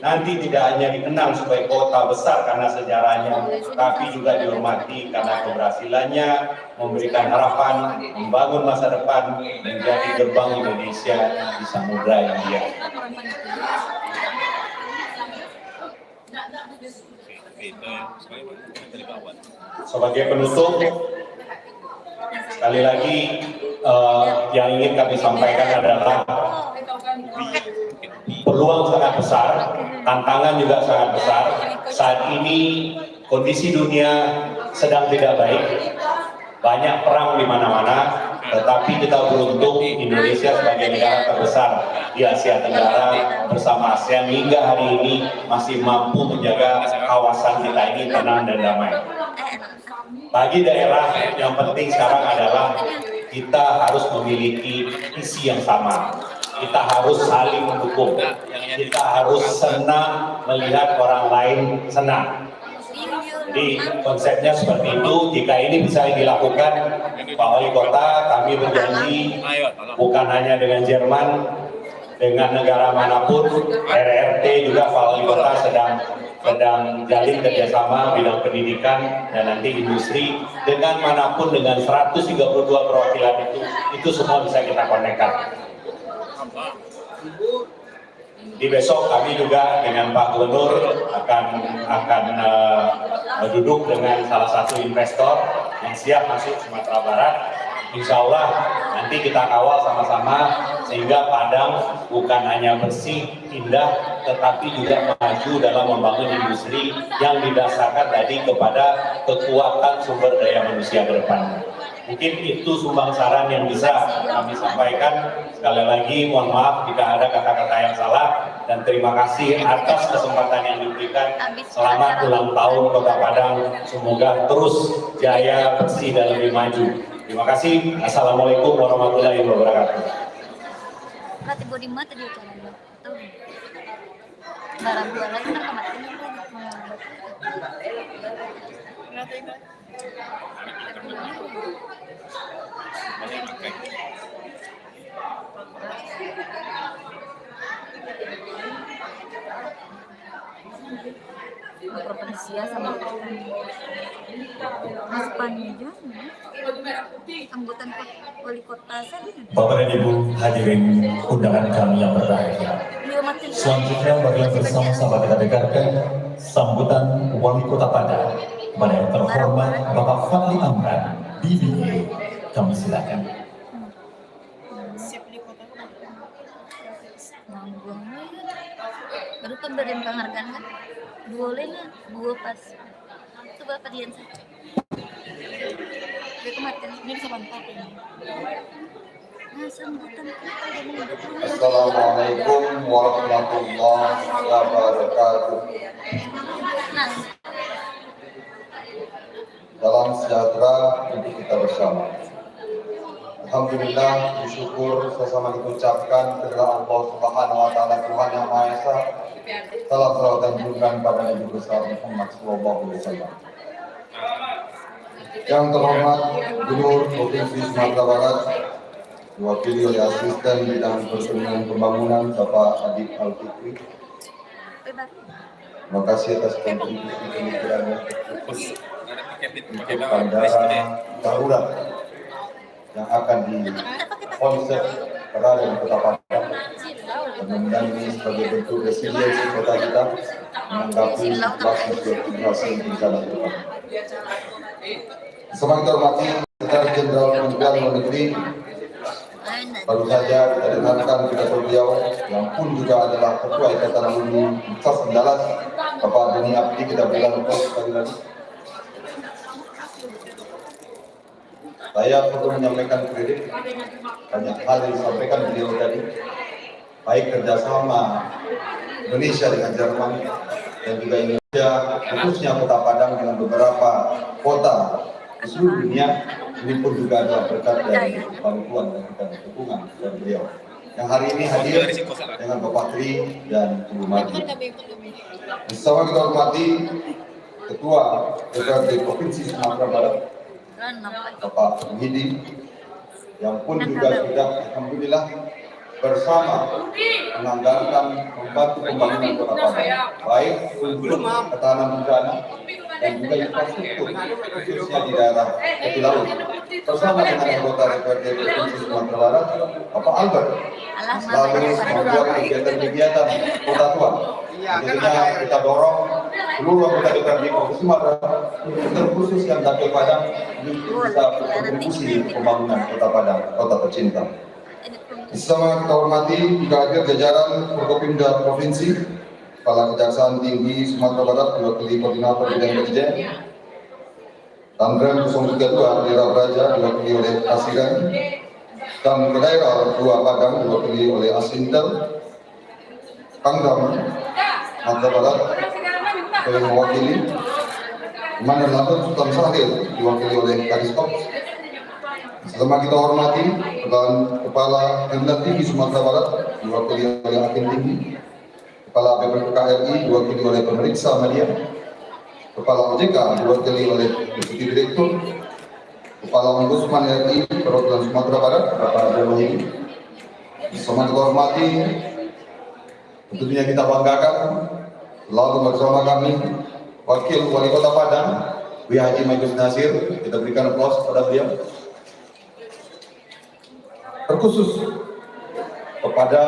nanti tidak hanya dikenang sebagai kota besar karena sejarahnya, tapi juga dihormati karena keberhasilannya memberikan harapan, membangun masa depan, menjadi gerbang Indonesia di Samudra Hindia. Sebagai penutup, sekali lagi yang ingin kami sampaikan adalah peluang sangat besar, tantangan juga sangat besar. Saat ini kondisi dunia sedang tidak baik, banyak perang di mana-mana, tetapi kita beruntung Indonesia sebagai negara terbesar di Asia Tenggara bersama ASEAN hingga hari ini masih mampu menjaga kawasan kita ini tenang dan damai. Bagi daerah yang penting sekarang adalah kita harus memiliki visi yang sama. Kita harus saling mendukung. Kita harus senang melihat orang lain senang. Jadi konsepnya seperti itu. Jika ini bisa dilakukan, Pak Wali Kota, kami berjanji bukan hanya dengan Jerman, dengan negara manapun, RRT juga Pak Wali Kota sedang jalin kerjasama bidang pendidikan dan nanti industri dengan manapun, dengan 132 perwakilan itu semua bisa kita konekkan. Di besok kami juga dengan Pak Gubernur akan duduk dengan salah satu investor yang siap masuk Sumatera Barat. Insya Allah nanti kita kawal sama-sama sehingga Padang bukan hanya bersih, indah, tetapi juga maju dalam membangun industri yang didasarkan tadi kepada kekuatan sumber daya manusia ke depan. Mungkin itu sumbang saran yang bisa kami sampaikan. Sekali lagi mohon maaf jika ada kata-kata yang salah dan terima kasih atas kesempatan yang diberikan. Selamat ulang tahun Kota Padang, semoga terus jaya, bersih dan lebih maju. Terima kasih. Assalamualaikum warahmatullahi wabarakatuh. Kategori mata dia caranya. Tahu. Barang dua lagi kan kematian provinsi sama sepanjang anggotan wali kota saja. Bapak dan Ibu hadirin undangan kami yang berbahagia. Selanjutnya marilah bersama-sama kita dengarkan sambutan Wali Kota Padang kepada yang terhormat Bapak Fadli Amran, BBA. Kami silakan. Baru pemberian penghargaan kan? Boleh lah, dua pas. Itu Bapak Dian saja. Dia kematian, ini bisa pantat ini. Nah, sambutan Assalamualaikum warahmatullahi wabarakatuh. Nah, Salam sejahtera untuk kita bersama. Alhamdulillah, bersyukur sesama kita ucapkan kepada Allah Subhanahu wa taala Tuhan yang Maha Esa. Salam salawat dan junjungan pada Nabi besar Muhammad sallallahu alaihi wasallam. Yang terhormat Gubernur Provinsi Sumatera Barat, diwakili oleh Asisten Bidang Perencanaan Pembangunan Bapak Adib Al-Fikri. Terima kasih atas kontribusi pemikirannya untuk bandara darurat yang akan dikonsep berada di Kota Padang. Mudah-mudahan ini sebagai bentuk resiliensi kota kita menanggapi situasi generasi di dalam depan. Semua kita hormati Sekretaris Jenderal Kementerian Luar Negeri, baru saja kita dengarkan pidato beliau yang pun juga adalah Ketua Ikatan Alumni Universitas Andalas, Bapak Doni Abdi. Kita berikan aplaus sekali lagi. Saya perlu menyampaikan kredit banyak hal yang disampaikan beliau tadi, baik kerjasama Indonesia dengan Jerman dan juga Indonesia, khususnya Kota Padang dengan beberapa kota di seluruh dunia. Ini pun juga adalah berkat dari bantuan dan dukungan dari beliau yang hari ini hadir dengan Bapak Tri dan Ibu Marti. Bersama kita hormati Ketua DPRD Provinsi Sumatera Barat, Bapak Muhyiddin, yang pun juga sudah alhamdulillah bersama menganggarkan membantu pembangunan Kota Padang, baik untuk ketahanan bencana dan juga infrastruktur khususnya di daerah tepi laut. Bersama dengan anggota DPRD Provinsi Sumatera Barat, Bapak Albert, selalu membuat kegiatan-kegiatan kota tua. Tentunya kita dorong seluruh anggota DPRD Provinsi Sumatera Barat, terkhusus yang Dapil Padang, untuk bisa berkontribusi pembangunan Kota Padang, kota tercinta. Bersama kita hormati juga hadir jajaran Forkopimda Provinsi, Kepala Kejaksaan Tinggi Sumatera Barat, diwakili Koordinator Bidang Presiden, Tandrem 032 Daerah Braja, diwakili oleh Asiran, dan Daerah 2 Padang, diwakili oleh Asintel, Pangdam Sumatera Barat, yang mewakili Komandan Laut Sultan Syahrir, diwakili oleh Kadiskop. Setelah kita hormati dan Kepala Pemda Tinggi Sumatera Barat, diwakili oleh Hakim Tinggi, Kepala BPKRI diwakili oleh Pemeriksa Media, Kepala OJK diwakili oleh Deputi Direktur, Kepala Ombudsman RI Perwakilan Sumatera Barat, Bapak Jokowi. Bersama kita hormati, tentunya kita banggakan, lalu bersama kami Wakil Wali Kota Padang, W. Haji Maigus Nasir. Kita berikan aplaus kepada beliau. Terkhusus kepada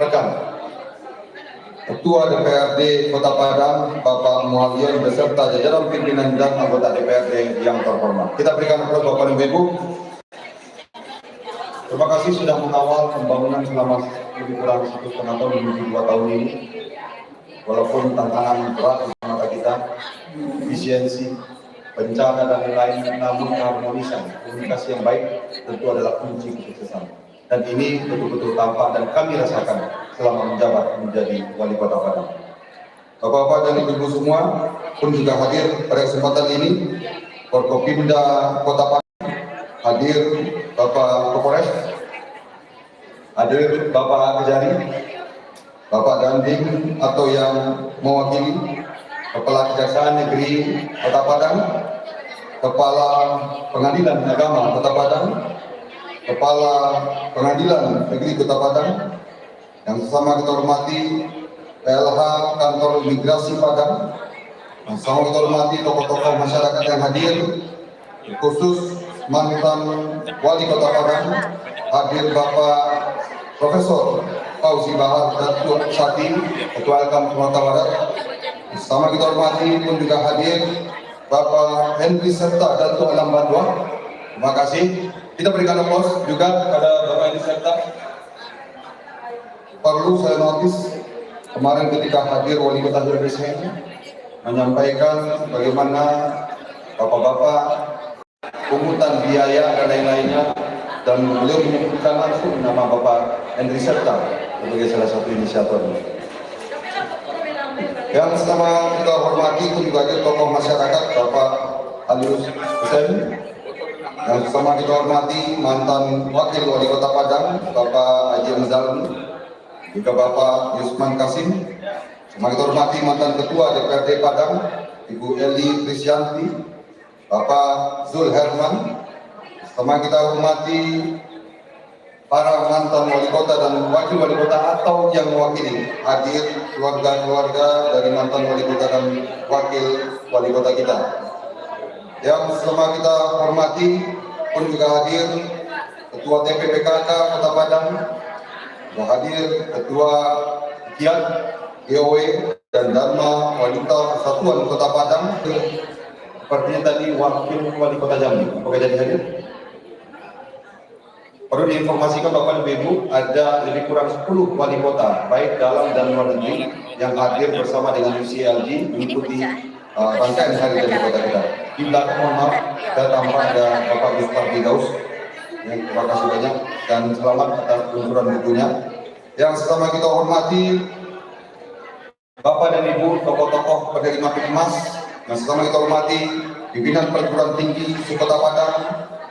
rekan Ketua DPRD Kota Padang, Bapak Muhammad beserta jajaran pimpinan dan anggota DPRD yang terhormat. Kita berikan aplaus Bapak dan Ibu. Terima kasih sudah mengawal pembangunan selama lebih kurang 1,5 tahun menuju 2 tahun ini. Walaupun tantangan berat di mata kita, efisiensi, bencana dan lain-lain, namun keharmonisan, komunikasi yang baik tentu adalah kunci kesuksesan. Dan ini betul-betul tampak dan kami rasakan selama menjabat menjadi Wali Kota Padang. Bapak-bapak dan ibu-ibu semua pun juga hadir pada kesempatan ini. Forkopimda Kota Padang hadir Bapak Kapolres, hadir Bapak Kejari, Bapak Dandim atau yang mewakili Kepala Kejaksaan Negeri Kota Padang, Kepala Pengadilan Agama Kota Padang, Kepala Pengadilan Negeri Kota Padang, yang sesama kita hormati PLH Kantor Imigrasi Padang, yang sama kita hormati tokoh-tokoh masyarakat yang hadir, khusus mantan Wali Kota Padang, hadir Bapak Profesor Fauzi Bahar Datuk Sati, Ketua LKAM Sumatera Barat. Sama kita hormati pun juga hadir Bapak Henry serta Datuk Alam Badwa. Terima kasih. Kita berikan aplaus juga kepada Bapak Henry serta. Perlu saya notis kemarin ketika hadir Wali Kota Surabaya menyampaikan bagaimana bapak-bapak pungutan biaya dan lain-lainnya, dan beliau menyebutkan langsung nama Bapak Henry serta sebagai salah satu inisiator. Yang sama kita hormati itu juga ada tokoh masyarakat Bapak Alius Hussein. Yang sama kita hormati mantan Wakil Wali Kota Padang Bapak Haji Mazalmi, juga Bapak Yusman Kasim. Sama kita hormati mantan Ketua DPRD Padang Ibu Eli Krisyanti, Bapak Zul Herman. Sama kita hormati para mantan wali kota dan wakil wali kota atau yang mewakili, hadir keluarga-keluarga dari mantan wali kota dan wakil wali kota kita. Yang sama kita hormati pun juga hadir Ketua TPPKK Kota Padang, yang hadir Ketua Kiat, GOW, dan Dharma Wanita Persatuan Kota Padang. Sepertinya tadi Wakil Wali Kota Jambi, apakah jadi hadir? Perlu diinformasikan Bapak dan Ibu, ada lebih kurang 10 wali kota, baik dalam dan luar negeri, yang hadir bersama dengan UCLG mengikuti rangkaian hari jadi kota kita. Di belakang, mohon maaf, saya tampak ada Bapak Miftah Fidaus. Terima kasih banyak dan selamat atas peluncuran bukunya. Yang pertama kita hormati Bapak dan Ibu tokoh-tokoh penerima Pikmas. Yang pertama kita hormati pimpinan perguruan tinggi Kota Padang,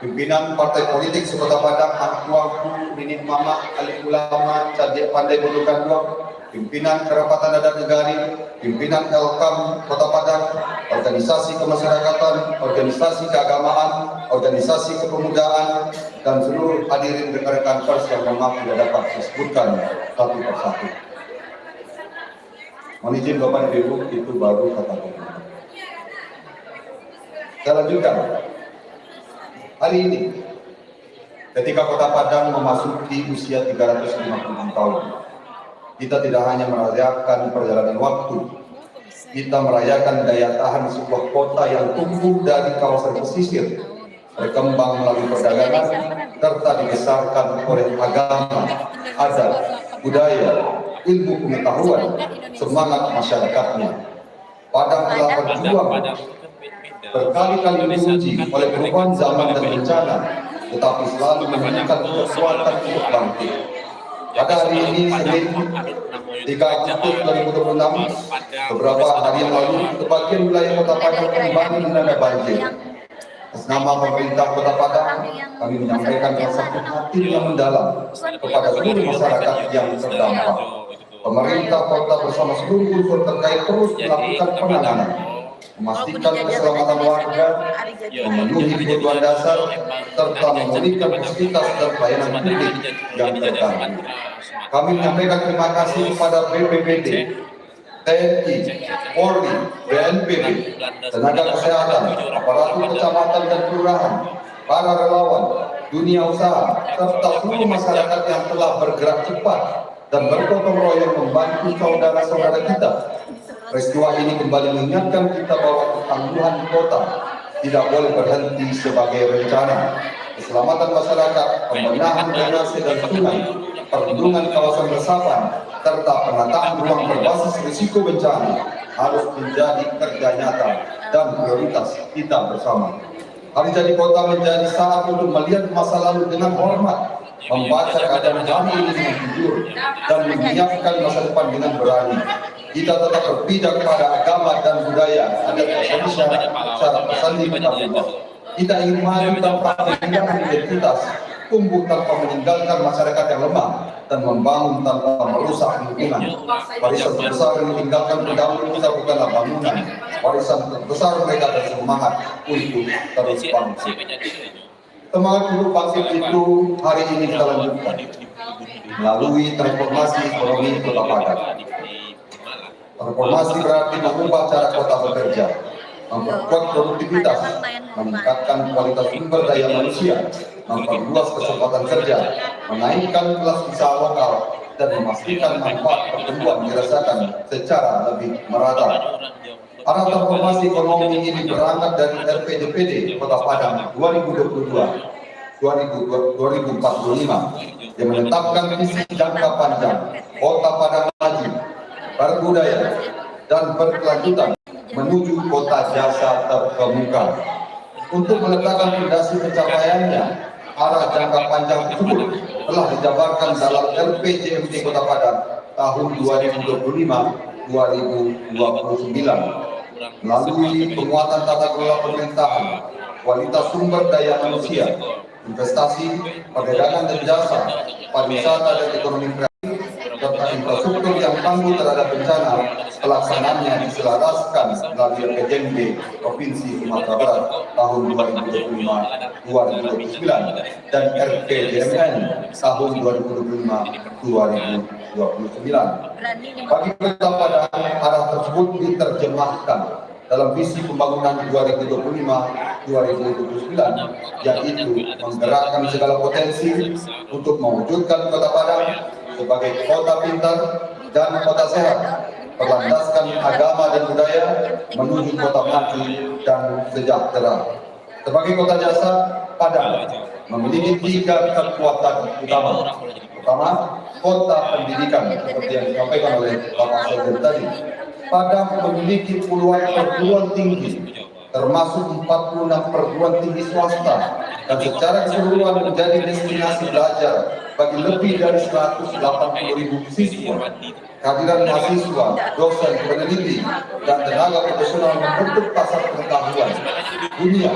pimpinan partai politik Kota Padang, Angkuangku, Nini Mama, Alif Ulama, Cadik Pandai Butukan Duang, pimpinan Kerapatan Adat Negari, pimpinan Elkam Kota Padang, organisasi kemasyarakatan, organisasi keagamaan, organisasi kepemudaan, dan seluruh hadirin rekan-rekan pers yang mohon maaf tidak dapat disebutkan satu persatu. Mohon izin Bapak dan Ibu, itu baru kata pengantar. Saya lanjutkan. Hari ini, ketika Kota Padang memasuki usia 356 tahun, kita tidak hanya merayakan perjalanan waktu, kita merayakan daya tahan sebuah kota yang tumbuh dari kawasan pesisir, berkembang melalui perdagangan, serta dibesarkan oleh agama, adat, budaya, ilmu pengetahuan, semangat masyarakatnya. Padang telah berjuang berkali-kali diuji oleh perubahan zaman dan bencana, tetapi selalu menemukan kekuatan untuk bangkit. Pada hari ini, Senin 3 Agustus 2026, beberapa hari yang lalu, sebagian wilayah Kota Padang kembali dilanda banjir. Atas nama pemerintah Kota Padang, kami menyampaikan rasa prihatin yang mendalam kepada seluruh masyarakat yang terdampak. Pemerintah kota bersama seluruh unsur terkait terus melakukan penanganan, memastikan keselamatan warga, memenuhi kebutuhan dasar, serta memulihkan fasilitas dan pelayanan publik yang terganggu. Kami menyampaikan terima kasih kepada BPBD, TNI, Polri, BNPB, tenaga kesehatan, aparatur kecamatan dan kelurahan, para relawan, dunia usaha, serta seluruh masyarakat yang telah bergerak cepat dan bergotong royong membantu saudara-saudara kita. Peristiwa ini kembali mengingatkan kita bahwa ketangguhan kota tidak boleh berhenti sebagai rencana. Keselamatan masyarakat, pembenahan drainase dan sungai, perlindungan kawasan resapan, serta penataan ruang berbasis risiko bencana harus menjadi kerja nyata dan prioritas kita bersama. Hari Jadi Kota menjadi saat untuk melihat masa lalu dengan hormat, membaca keadaan hari ini dengan jujur, dan menyiapkan masa depan dengan berani. Kita tetap berpijak pada agama dan budaya adat Indonesia secara bersanding kita ubah. Kita ingin maju tanpa kehilangan identitas, tumbuh tanpa meninggalkan masyarakat yang lemah, dan membangun tanpa merusak lingkungan. Warisan terbesar yang ditinggalkan pendahulu kita bukanlah bangunan. Warisan terbesar mereka adalah semangat untuk terus bangkit. Semangat untuk bangkit itu hari ini kita lanjutkan melalui transformasi ekonomi Kota Padang. Transformasi berarti mengubah cara kota bekerja, memperkuat produktivitas, meningkatkan kualitas sumber daya manusia, memperluas kesempatan kerja, menaikkan kelas usaha lokal, dan memastikan manfaat pertumbuhan dirasakan secara lebih merata. Arah transformasi ekonomi ini berangkat dari RPJPD Kota Padang 2022-2045 yang menetapkan visi jangka panjang Kota Padang maju, berbudaya, dan berkelanjutan menuju kota jasa terkemuka. Untuk meletakkan fondasi pencapaiannya, arah jangka panjang tersebut telah dijabarkan dalam LPJMD Kota Padang tahun 2025-2029 melalui penguatan tata kelola pemerintahan, kualitas sumber daya manusia, investasi, perdagangan dan jasa, pariwisata dan ekonomi kreatif, serta infrastruktur yang tangguh terhadap bencana. Pelaksanaannya diselaraskan melalui RPJMD Provinsi Sumatera Barat tahun 2025-2029 dan RPJMN tahun 2025-2029. Bagi Kota Padang, arah tersebut diterjemahkan dalam visi pembangunan 2025-2029, yaitu menggerakkan segala potensi untuk mewujudkan Kota Padang sebagai kota pintar dan kota sehat, berlandaskan agama dan budaya menuju kota maju dan sejahtera. Sebagai kota jasa, Padang memiliki 3 kekuatan utama. Pertama, kota pendidikan seperti yang disampaikan oleh Bapak Sekjen tadi. Padang memiliki puluhan perguruan tinggi, termasuk 46 perguruan tinggi swasta, dan secara keseluruhan menjadi destinasi belajar bagi lebih dari 180.000 siswa. Kehadiran mahasiswa, dosen, peneliti, dan tenaga profesional membentuk pasar pengetahuan, dunia,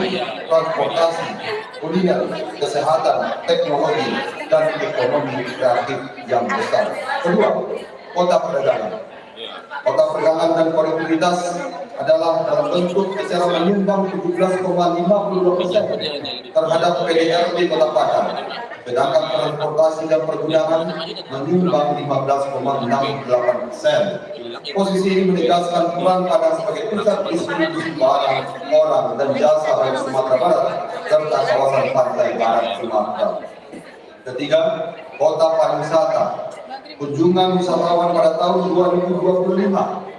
transportasi, kuliner, kesehatan, teknologi, dan ekonomi kreatif yang besar. Kedua, kota perdagangan. Kota perdagangan dan konektivitas adalah dalam bentuk secara menyumbang 17,52% terhadap PDRB Kota Padang, sedangkan transportasi dan pergudangan menyumbang 15,68%. Posisi ini menegaskan peran Padang sebagai pusat distribusi barang, orang, dan jasa dari Sumatera Barat serta kawasan pantai barat Sumatera. Ketiga, kota pariwisata. Kunjungan wisatawan pada tahun 2025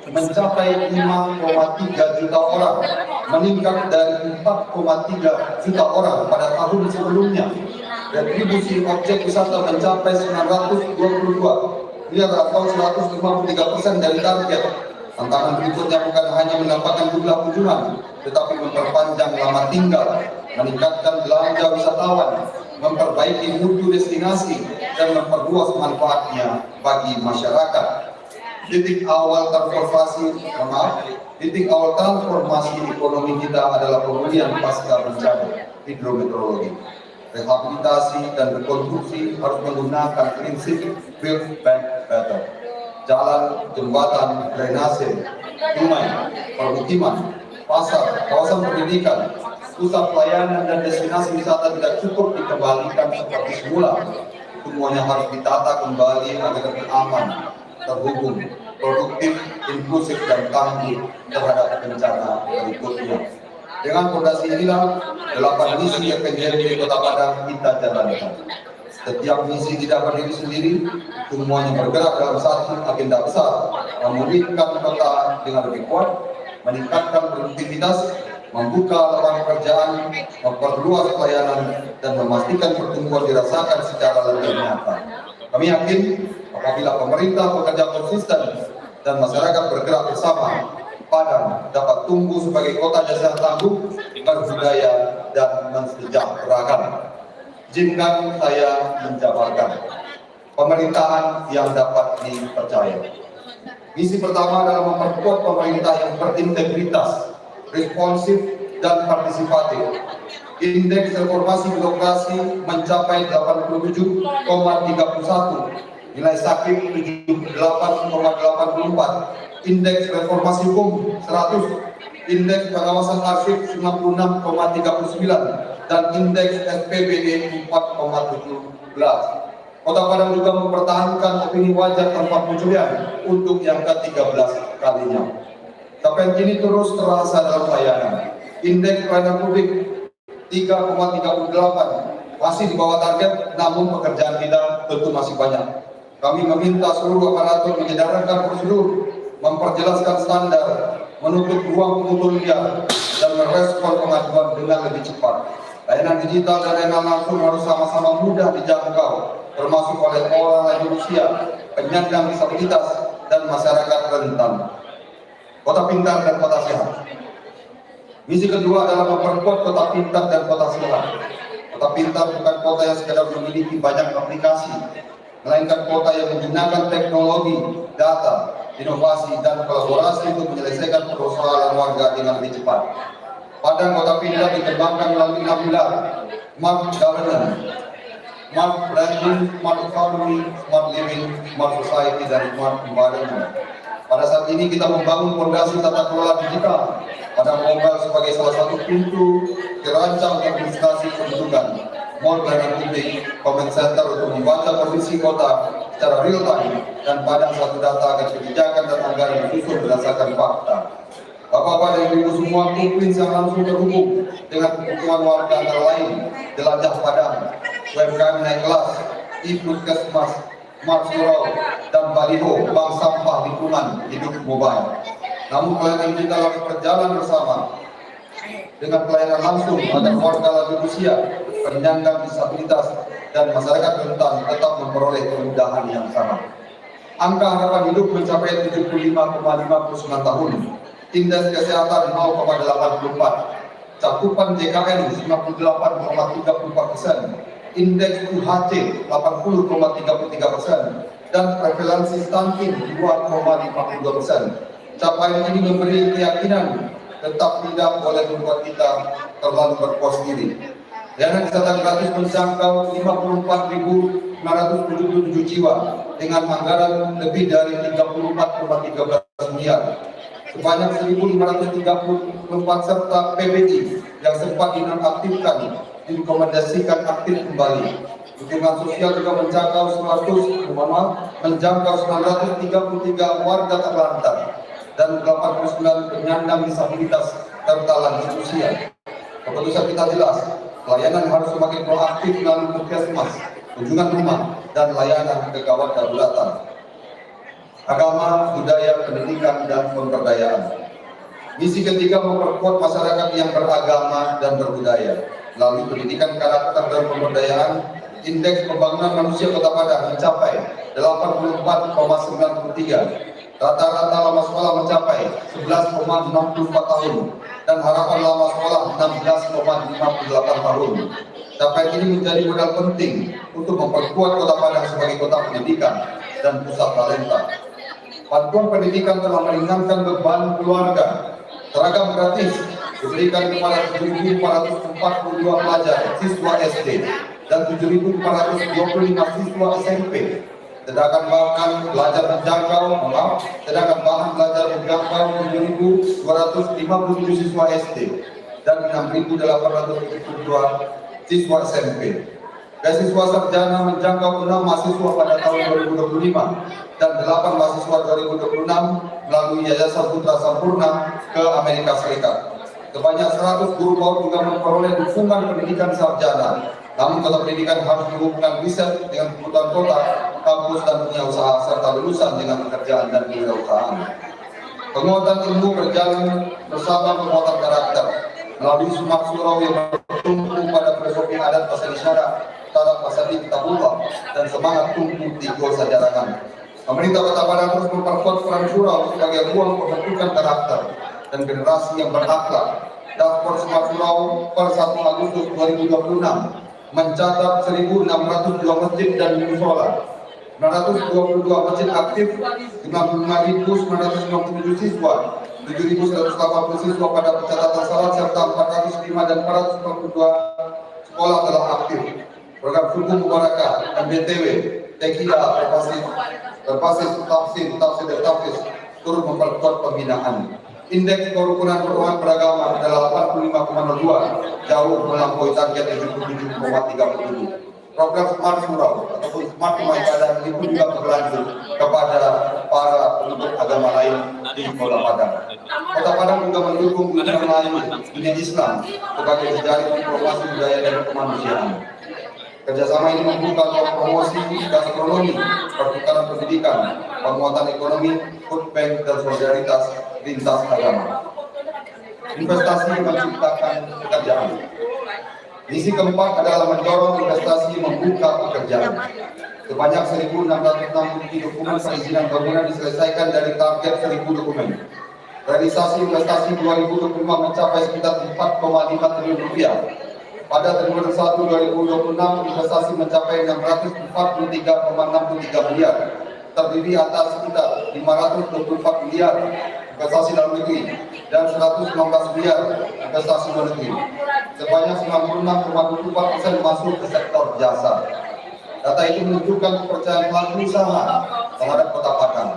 mencapai 5,3 juta orang, meningkat dari 4,3 juta orang pada tahun sebelumnya. Retribusi objek wisata mencapai 922 miliar atau 153% dari target. Tantangan berikutnya bukan hanya mendapatkan jumlah kunjungan, tetapi memperpanjang lama tinggal, meningkatkan belanja wisatawan, memperbaiki mutu destinasi, dan memperluas manfaatnya bagi masyarakat. Titik awal transformasi ekonomi kita adalah pemulihan pasca bencana hidrometeorologi. Rehabilitasi dan rekonstruksi harus menggunakan prinsip build back better. Jalan, jembatan, drainase, sungai, permukiman, pasar, kawasan pendidikan, pusat pelayanan, dan destinasi wisata tidak cukup dikembalikan seperti semula. Semuanya harus ditata kembali agar lebih aman, terhubung, produktif, inklusif, dan tangguh terhadap bencana berikutnya. Dengan fondasi inilah 8 misi FPJMD Kota Padang kita jalankan. Setiap misi tidak berdiri sendiri, semuanya bergerak dalam satu agenda besar, memulihkan kota dengan lebih kuat, meningkatkan produktivitas, membuka lapangan pekerjaan, memperluas pelayanan, dan memastikan pertumbuhan dirasakan secara lebih nyata. Kami yakin apabila pemerintah bekerja konsisten dan masyarakat bergerak bersama, Padang dapat tumbuh sebagai kota jasa tangguh, berbudaya, dan mensejahterakan. Izinkan saya menjabarkan pemerintahan yang dapat dipercaya. Misi pertama adalah memperkuat pemerintah yang berintegritas, responsif, dan partisipatif. Indeks reformasi birokrasi mencapai 87,31, nilai sakit 78,84, indeks reformasi hukum 100, indeks pengawasan arsip 96,39, dan indeks SPBD 4,17. Kota Padang juga mempertahankan opini wajar tanpa penculian untuk yang ke-13 kalinya. Capaian ini terus terasa dalam pelayanan. Indeks pelayanan publik 3,38 masih di bawah target, namun pekerjaan kita tentu masih banyak. Kami meminta seluruh aparatur menyederhanakan prosedur, memperjelaskan standar, menutup ruang pungutan liar, dan merespon pengaduan dengan lebih cepat. Layanan digital dan layanan langsung harus sama-sama mudah dijangkau, termasuk oleh orang lanjut usia, penyandang disabilitas, dan masyarakat rentan. Kota pintar dan kota sehat. Misi kedua adalah memperkuat kota pintar dan kota sehat. Kota pintar bukan kota yang sekedar memiliki banyak aplikasi, melainkan kota yang menggunakan teknologi, data, inovasi, dan kolaborasi untuk menyelesaikan persoalan warga dengan lebih cepat. Padang kota pintar dikembangkan melalui 6 pilar: smart governance, smart branding, smart economy, smart living, smart society, dan smart environment. Pada saat ini kita membangun fondasi tata kelola digital. Padang Mobile sebagai salah satu pintu dirancang administrasi pendudukan, mall pelayanan publik, comment center untuk membaca kondisi kota secara real time, dan Padang satu data agar kebijakan dan anggaran disusun berdasarkan fakta. Bapak-bapak dan ibu semua, Kuplins yang langsung terhubung dengan kebutuhan warga antara lain Jelajah Padang, UMKM naik kelas, e-Puskesmas, Smart Surau, dan Baliho Bank Sampah Lingkungan Hidup Mobile. Namun pelayanan kita harus berjalan bersama dengan pelayanan langsung agar warga lanjut usia, penyandang disabilitas, dan masyarakat rentan tetap memperoleh kemudahan yang sama. Angka harapan hidup mencapai 75,59 tahun, indeks kesehatan 0,84, cakupan JKN 98,34%, indeks UHC 80,33%, dan prevalensi stunting 2,52%. Capaian ini memberi keyakinan tetap tidak boleh membuat kita terlalu berpuas diri. Layanan kesehatan gratis menjangkau 54.977 jiwa dengan anggaran lebih dari 34,13 miliar. Sebanyak 1.534 serta PBI yang sempat dinonaktifkan direkomendasikan aktif kembali. Dukungan sosial juga menjangkau 933 warga terlantar dan 89 penyandang disabilitas serta lanjut usia. Keputusan kita jelas, pelayanan harus semakin proaktif melalui puskesmas, kunjungan rumah, dan layanan kegawat daruratan. Agama, budaya, pendidikan, dan pemberdayaan. Misi ketiga memperkuat masyarakat yang beragama dan berbudaya. Melalui pendidikan karakter dan pemberdayaan, indeks pembangunan manusia Kota Padang mencapai 84,93. Rata-rata lama sekolah mencapai 11,64 tahun dan harapan lama sekolah 16,58 tahun. Capaian ini menjadi modal penting untuk memperkuat Kota Padang sebagai kota pendidikan dan pusat talenta. Bantuan pendidikan telah meringankan beban keluarga. Seragam gratis diberikan kepada 7.442 pelajar siswa SD dan 7.425 siswa SMP. Sedangkan bahan belajar menjangkau 7.257 siswa SD dan 6.872 siswa SMP. Beasiswa sarjana menjangkau 6 mahasiswa pada tahun 2025 dan 8 mahasiswa 2026 melalui Yayasan Putra Sampurna ke Amerika Serikat. Sebanyak 100 guru PAUD juga memperoleh dukungan pendidikan sarjana. Namun kota pendidikan harus menghubungkan riset dengan kebutuhan kota, kampus, dan dunia usaha serta lulusan dengan pekerjaan dan kewirausahaan. Penguatan ilmu berjalan bersama penguatan karakter melalui Smart Surau yang bertumpu pada filosofi adat pasal isyarat, cara pasal kitabullah, dan semangat tumpu tiga sajarangan. Pemerintah Kota Padang terus memperkuat peran surau sebagai ruang pembentukan karakter dan generasi yang berakhlak. Dashboard Smart Surau per 1 Agustus 2026 mencatat 1.602 masjid dan musola, 922 masjid aktif, 55.997 siswa, 7.180 siswa pada pencatatan salat serta 405 dan 442 sekolah telah aktif. Program Suku Mubarakah, MBTW, TKIA, berbasis tafsir turut memperkuat pembinaan. Indeks kerukunan perumahan beragama adalah 85,02, jauh melampaui target 77,37. Program Smart Surau ataupun Smart Rumah Ibadah ini pun juga berlanjut kepada para penduduk agama lain di Kota Padang. Kota Padang juga mendukung dunia lain dunia Islam sebagai jejaring informasi budaya dan kemanusiaan. Kerjasama ini membuka promosi gastronomi, pertukaran pendidikan, penguatan ekonomi, food bank, dan solidaritas lintas agama. Investasi menciptakan pekerjaan. Misi keempat adalah mendorong investasi membuka pekerjaan. Sebanyak 1.660 dokumen perizinan bangunan diselesaikan dari target 1.000 dokumen. Realisasi investasi 2025 mencapai sekitar 4,5 triliun rupiah. Pada triwulan 1 2026 investasi mencapai 643,63 miliar, terdiri atas sekitar 524 miliar investasi dalam negeri dan 119 miliar investasi luar negeri. Sebanyak 96,24% masuk ke sektor jasa. Data itu menunjukkan kepercayaan pelaku usaha terhadap Kota Padang.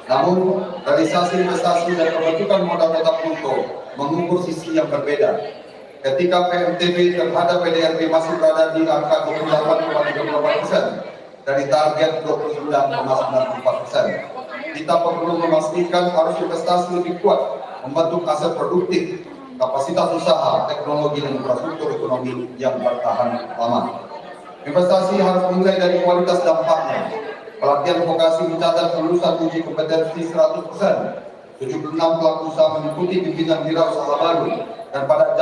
Namun, realisasi investasi dan pembentukan modal Kota Pluto mengukur sisi yang berbeda. Ketika PMTB terhadap PDRB masih berada di angka 28,34% dari target 29,94%. Kita perlu memastikan arus investasi lebih kuat membentuk aset produktif, kapasitas usaha, teknologi dan infrastruktur ekonomi yang bertahan lama. Investasi harus dimulai dari kualitas dampaknya. Pelatihan vokasi mencatat lulusan uji kompetensi 100%. 76 pelaku usaha mengikuti bimbingan wirausaha baru, dan pada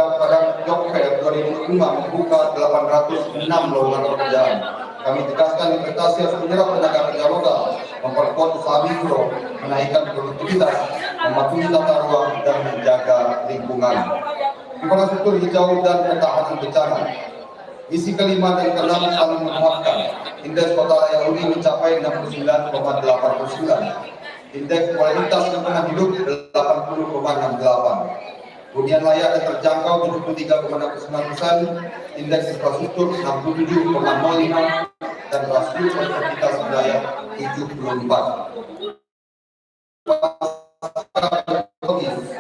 Job Fair 2005 membuka 806 lowongan pekerjaan. Kami tegaskan investasi harus menyerap tenaga kerja lokal, memperkuat usaha mikro, menaikkan produktivitas, mematuhi tata ruang, dan menjaga lingkungan. Infrastruktur hijau dan ketahanan bencana. Misi kelima dan keenam saling menguatkan. Indeks kota layak huni mencapai 69,89. Indeks kualitas lingkungan hidup 80,68. Hunian layak dan terjangkau 73,69%. Indeks infrastruktur 67,05 dan rasio konektivitas wilayah 74.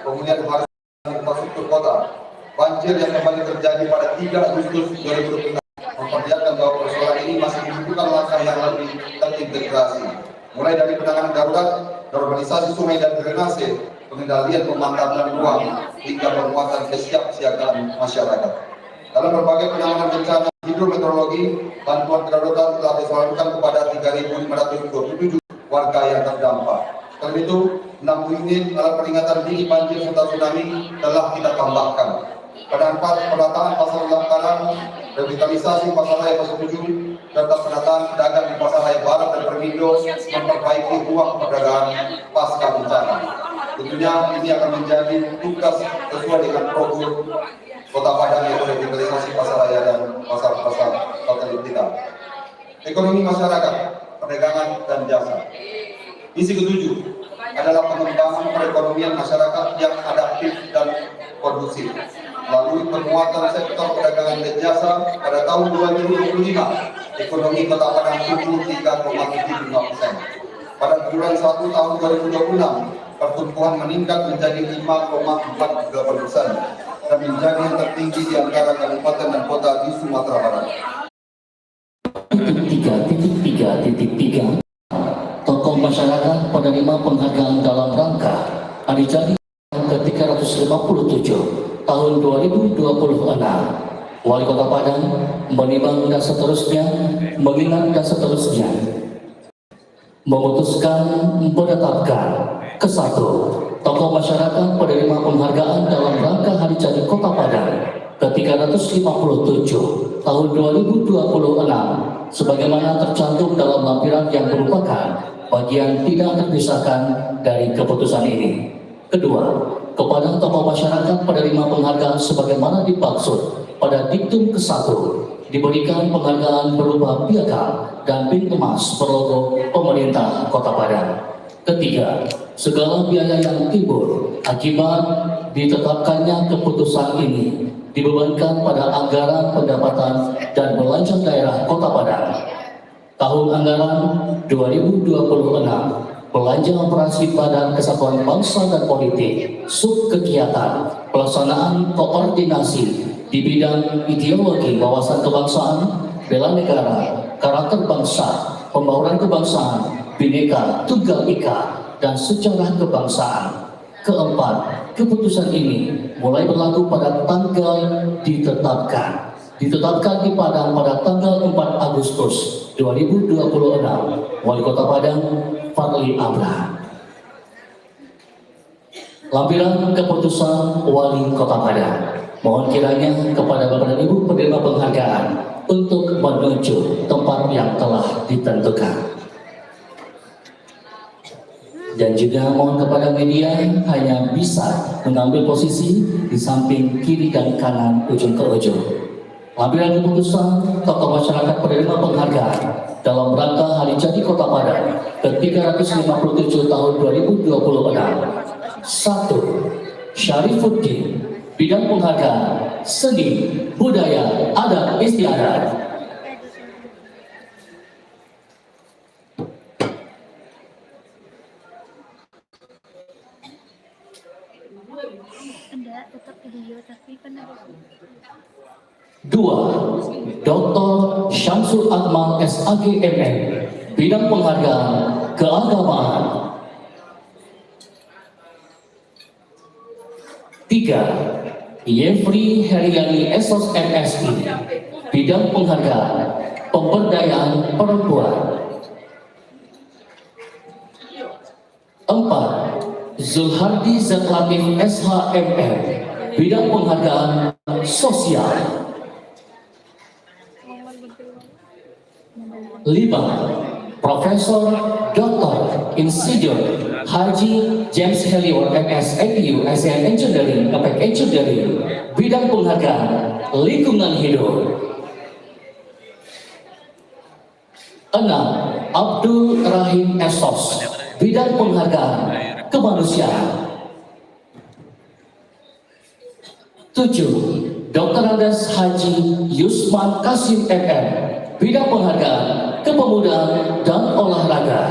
Pemulihan harus infrastruktur kota. Banjir yang kembali terjadi pada 3 Agustus 2026 memperlihatkan bahwa persoalan ini masih membutuhkan langkah yang lebih terintegrasi, mulai dari penanganan darurat, normalisasi sungai dan drainase, pengendalian pemantapan ruang, hingga penguatan kesiapsiagaan masyarakat. Dalam berbagai penanganan bencana hidrometeorologi, bantuan kedaruratan telah disalurkan kepada 3.527 warga yang terdampak. Selain itu, 6 unit alat peringatan dini banjir serta tsunami telah kita tambahkan. Penataan pasar Langkaran, revitalisasi pasar raya Pasar 7, serta penataan pedagang di pasar raya Barat dan Permindo memperbaiki ruang perdagangan pasca bencana. Tentunya ini akan menjadi tugas sesuai dengan program Kota Padang, yaitu revitalisasi pasar raya dan pasar-pasar satelit kita. Ekonomi masyarakat, perdagangan dan jasa. Misi ketujuh adalah pengembangan perekonomian masyarakat yang adaptif dan kondusif melalui penguatan sektor perdagangan dan jasa. Pada tahun 2025, ekonomi Kota Padang tumbuh 3,75%. Pada bulan 1 tahun 2026, pertumbuhan meningkat menjadi 5,48% dan menjadi yang tertinggi di antara kabupaten dan kota di Sumatera Barat. 3.3.3 Tokoh masyarakat penerima penghargaan dalam rangka Hari Jadi ke-357 tahun 2026. Wali Kota Padang menimbang dan seterusnya, mengingat dan seterusnya, memutuskan menetapkan ke-1 tokoh masyarakat penerima penghargaan dalam rangka Hari Jadi Kota Padang ke-357 tahun 2026 sebagaimana tercantum dalam lampiran yang merupakan bagian tidak terpisahkan dari keputusan ini. Kedua, kepada tokoh masyarakat penerima penghargaan sebagaimana dimaksud pada diktum ke-1 diberikan penghargaan berupa piagam dan pin emas berlogo pemerintah Kota Padang. Ketiga, segala biaya yang timbul akibat ditetapkannya keputusan ini dibebankan pada anggaran pendapatan dan belanja daerah Kota Padang. Tahun anggaran 2026, belanja operasi Badan Kesatuan Bangsa dan Politik, subkegiatan pelaksanaan koordinasi di bidang ideologi wawasan kebangsaan, bela negara, karakter bangsa, pembauran kebangsaan, Bhinneka Tunggal Ika, dan sejarah kebangsaan. Keempat, keputusan ini mulai berlaku pada tanggal ditetapkan di Padang pada tanggal 4 Agustus 2026. Wali Kota Padang Fadli Amran. Lampiran keputusan Wali Kota Padang. Mohon kiranya kepada Bapak dan Ibu penerima penghargaan untuk menuju tempat yang telah ditentukan. Dan juga mohon kepada media hanya bisa mengambil posisi di samping kiri dan kanan ujung ke ujung. Lampiran keputusan tokoh masyarakat penerima penghargaan dalam rangka Hari Jadi Kota Padang ke-357 tahun 2026. 1. Syarifuddin, bidang penghargaan seni, budaya, adat istiadat. Ada tetap video tapi kan ada 2. Dr. Syamsul Akmal SAG MM, bidang penghargaan keagamaan. 3. Yefri Heriani Esos MSI, bidang penghargaan pemberdayaan perempuan. 4. Zulhardi Zatlatif SHMM, bidang penghargaan sosial. 5. Profesor Dr. Insinyur Haji James Helior MS APU ASEAN Engineering Apec Engineering, bidang penghargaan lingkungan hidup. 6. Abdul Rahim Esos, bidang penghargaan kemanusiaan. 7. Dr. Andes Haji Yusman Kasim MM, bidang penghargaan kepemudaan dan olahraga.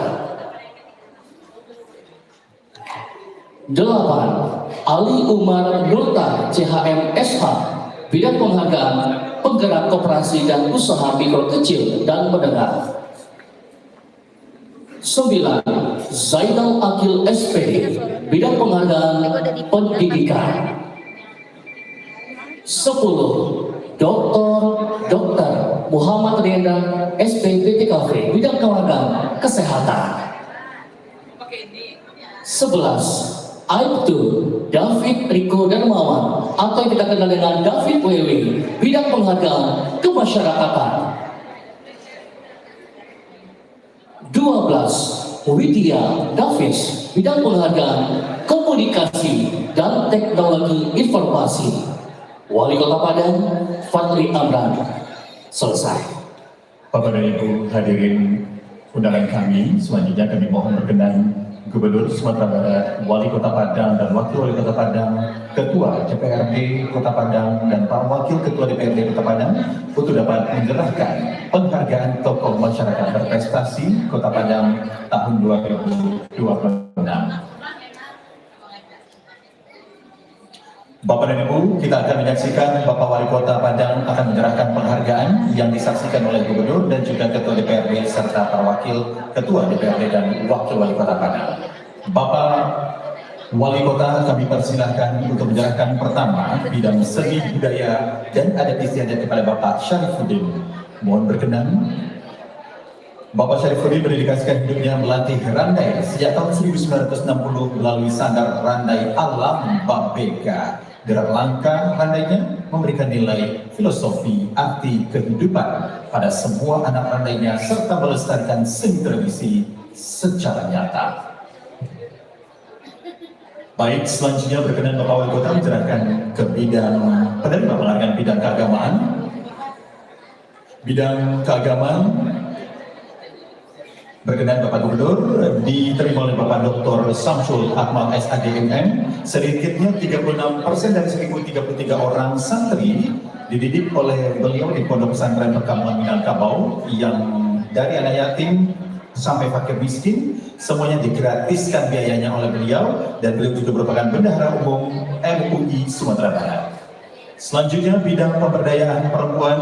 8. Ali Umar Nurta CHM SH, bidang penghargaan penggerak koperasi dan usaha mikro kecil dan menengah. 9. Zainal Akil SPD, bidang penghargaan pendidikan. 10. Dr. Muhammad Rienda SPPTKV, bidang penghargaan kesehatan. 11. Aibtu David Riko Darmawan atau yang kita kenal dengan David WW, bidang penghargaan kemasyarakatan. 12. Widya Davis, bidang penghargaan komunikasi dan teknologi informasi. Wali Kota Padang Fadli Amran. Selesai. Bapak dan Ibu hadirin undangan kami, selanjutnya kami mohon berkenan Gubernur Sumatera Barat, Wali Kota Padang dan Wakil Wali Kota Padang, Ketua DPRD Kota Padang dan Pak Wakil Ketua DPRD Kota Padang untuk dapat menyerahkan penghargaan tokoh masyarakat berprestasi Kota Padang tahun 2026. Bapak dan Ibu, kita akan menyaksikan Bapak Wali Kota Padang akan menyerahkan penghargaan yang disaksikan oleh Gubernur dan juga Ketua DPRD serta para Wakil Ketua DPRD dan Wakil Wali Kota Padang. Bapak Wali Kota, kami persilahkan untuk menyerahkan pertama bidang seni budaya dan adat istiadat kepada Bapak Syarifuddin. Mohon berkenan. Bapak Syarifuddin mendedikasikan hidupnya melatih randai sejak tahun 1960 melalui sanggar randai alam Babeka. Gerak langkah randainya memberikan nilai filosofi arti kehidupan pada semua anak randainya serta melestarikan seni tradisi secara nyata. Baik, selanjutnya berkenan Bapak Wali Kota menyerahkan ke bidang penerima penghargaan bidang keagamaan. Bidang keagamaan berkenan Bapak Gubernur diterima oleh Bapak Dr. Samsul Akmal SADMM. Sedikitnya 36% dari 1033 orang santri dididik oleh beliau di Pondok Pesantren Perkampungan Minangkabau yang dari anak yatim sampai fakir miskin, semuanya digratiskan biayanya oleh beliau dan beliau juga merupakan bendahara umum MUI Sumatera Barat. Selanjutnya bidang pemberdayaan perempuan.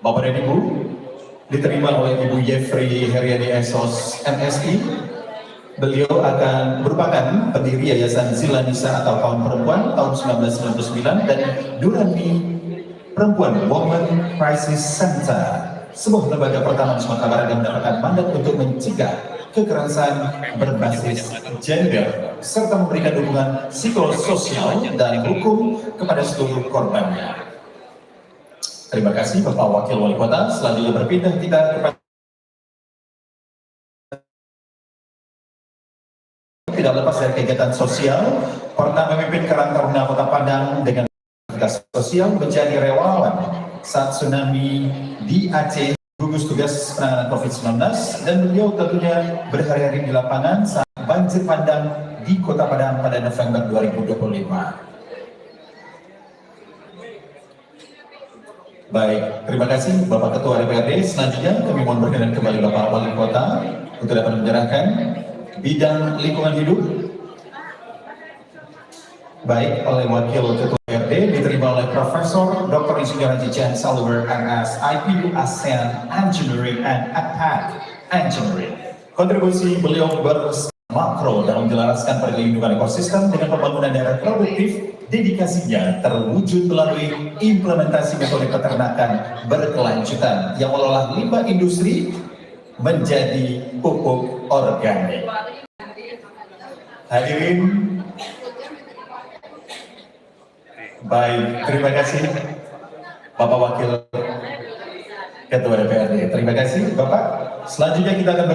Bapak dan Ibu, diterima oleh Ibu Yefri Heriani Esos MSI. Beliau akan merupakan pendiri Yayasan Zilanisa atau Kaum Perempuan tahun 1999 dan Durani Perempuan Women Crisis Center, sebuah lembaga pertama di Sumatera Barat yang mendapatkan mandat untuk mencegah kekerasan berbasis gender serta memberikan dukungan psikososial dan hukum kepada seluruh korbannya. Terima kasih Bapak Wakil Wali Kota. Selanjutnya berpindah kita kepada tidak lepas dari kegiatan sosial, pernah memimpin Karang Taruna Kota Padang dengan aktivitas sosial, menjadi relawan saat tsunami di Aceh, gugus tugas penanganan COVID-19, dan beliau tentunya berhari-hari di lapangan saat banjir bandang di Kota Padang pada November 2025. Baik, terima kasih Bapak Ketua DPRD. Selanjutnya kami mohon berkenan kembali Bapak Wali Kota untuk dapat menyerahkan bidang lingkungan hidup. Baik, oleh Wakil Ketua DPRD diterima oleh Profesor Dr. Insinyur Haji James Oliver MS IPU ASEAN Engineering and APAC Engineering. Kontribusi beliau makro dalam menjelaskan perlindungan ekosistem dengan pembangunan daerah produktif, dedikasinya terwujud melalui implementasi metode peternakan berkelanjutan yang mengolah limbah industri menjadi pupuk organik. Hadirin, baik, terima kasih Bapak Wakil Ketua DPRD. Terima kasih Bapak. Selanjutnya kita akan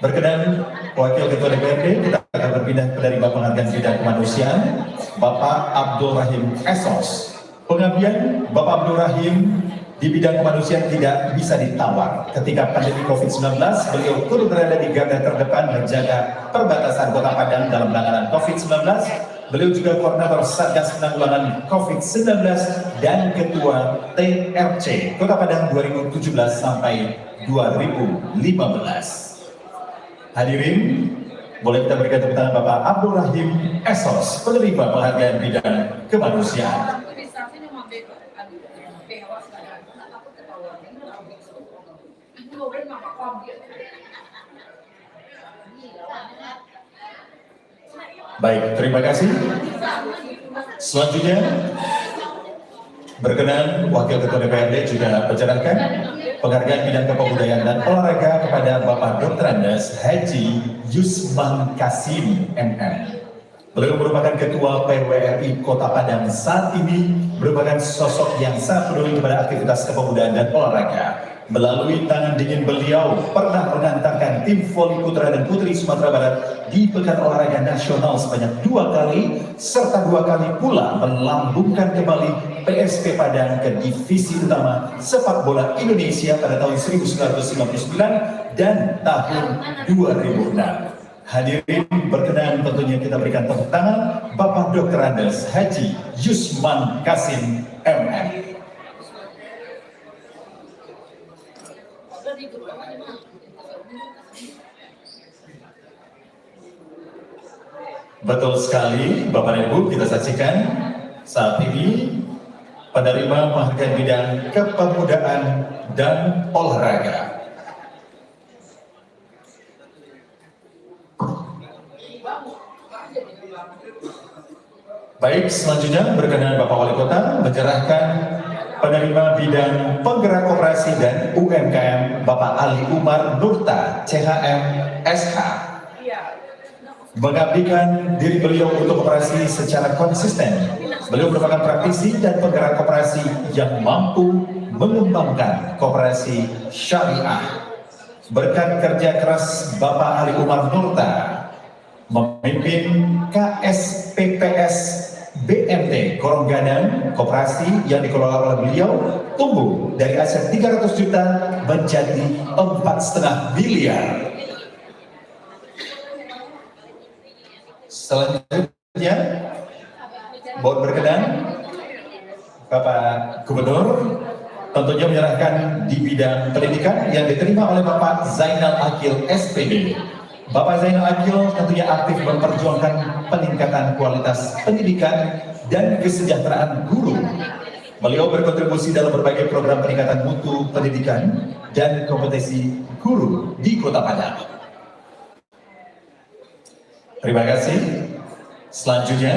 berkenan Wakil Ketua DPRD, kita akan berpindah penerima penghargaan bidang kemanusiaan Bapak Abdul Rahim Esos. Pengabdian Bapak Abdul Rahim di bidang kemanusiaan tidak bisa ditawar. Ketika pandemi COVID-19, beliau turut berada di garda terdepan menjaga perbatasan Kota Padang dalam penanganan COVID-19. Beliau juga koordinator Satgas Penanggulangan COVID-19 dan Ketua TRC Kota Padang 2017 sampai 2015. Hadirin, boleh kita berikan tepuk tangan Bapak Abdul Rahim Esos, penerima penghargaan bidang kemanusiaan. Baik, terima kasih. Selanjutnya, berkenan Wakil Ketua DPRD juga menyerahkan penghargaan bidang kepemudayaan dan olahraga kepada Bapak Dr. Andes Haji Yusman Kasim MM. Beliau merupakan Ketua PWRI Kota Padang saat ini, merupakan sosok yang sangat peduli kepada aktivitas kepemudaan dan olahraga. Melalui tangan dingin beliau pernah mengantarkan tim voli putra dan putri Sumatera Barat di Pekan Olahraga Nasional sebanyak 2 kali, serta 2 kali pula melambungkan kembali PSP Padang ke divisi utama sepak bola Indonesia pada tahun 1959 dan tahun 2006. Hadirin, berkenan tentunya kita berikan tepuk tangan Bapak Dr. Andes Haji Yusman Kasim MM. Betul sekali, Bapak dan Ibu, kita saksikan saat ini penerima penghargaan bidang kepemudaan dan olahraga. Baik, selanjutnya berkenan Bapak Wali Kota menyerahkan penerima bidang penggerak koperasi dan UMKM Bapak Ali Umar Nurta, CHM SH. Mengabdikan diri beliau untuk koperasi secara konsisten. Beliau merupakan praktisi dan penggerak koperasi yang mampu mengembangkan koperasi syariah. Berkat kerja keras Bapak Ali Umar Nurta, memimpin KSPPS BMT Koronggadang, koperasi yang dikelola oleh beliau, tumbuh dari aset 300 juta menjadi 4,5 miliar. Selanjutnya, mohon berkenan Bapak Gubernur tentunya menyerahkan di bidang pendidikan yang diterima oleh Bapak Zainal Akil SPD. Bapak Zainal Akil tentunya aktif memperjuangkan peningkatan kualitas pendidikan dan kesejahteraan guru. Beliau berkontribusi dalam berbagai program peningkatan mutu pendidikan dan kompetisi guru di Kota Padang. Terima kasih. Selanjutnya,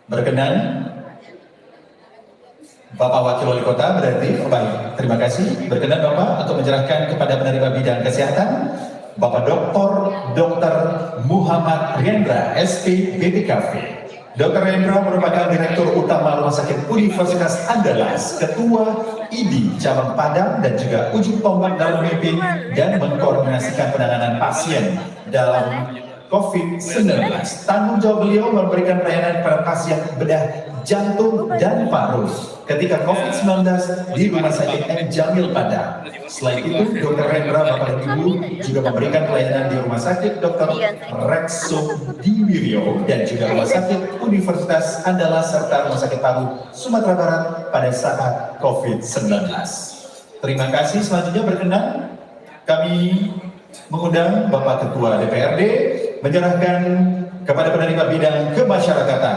berkenan Bapak Wakil Wali Kota berarti, baik, terima kasih. Berkenan Bapak untuk menyerahkan kepada penerima bidang kesehatan Bapak Dr. Muhammad Rendra, SP BPKV. Dr. Rendra merupakan Direktur Utama Rumah Sakit Universitas Andalas, Ketua ID Cabang Padang dan juga ujung tombak dalam memimpin dan mengkoordinasikan penanganan pasien dalam COVID-19. Tanggung jawab beliau memberikan pelayanan kepada pasien bedah jantung dan paru ketika COVID-19 di Rumah Sakit M. Jamil Padang. Selain itu, Dr. Rendra, Bapak dan Ibu juga memberikan pelayanan di Rumah Sakit Dr. Rekso Diwiryo dan juga Rumah Sakit Universitas Andalas serta Rumah Sakit Paru Sumatera Barat pada saat COVID-19. Terima kasih. Selanjutnya berkenan kami mengundang Bapak Ketua DPRD menyerahkan kepada penerima bidang kemasyarakatan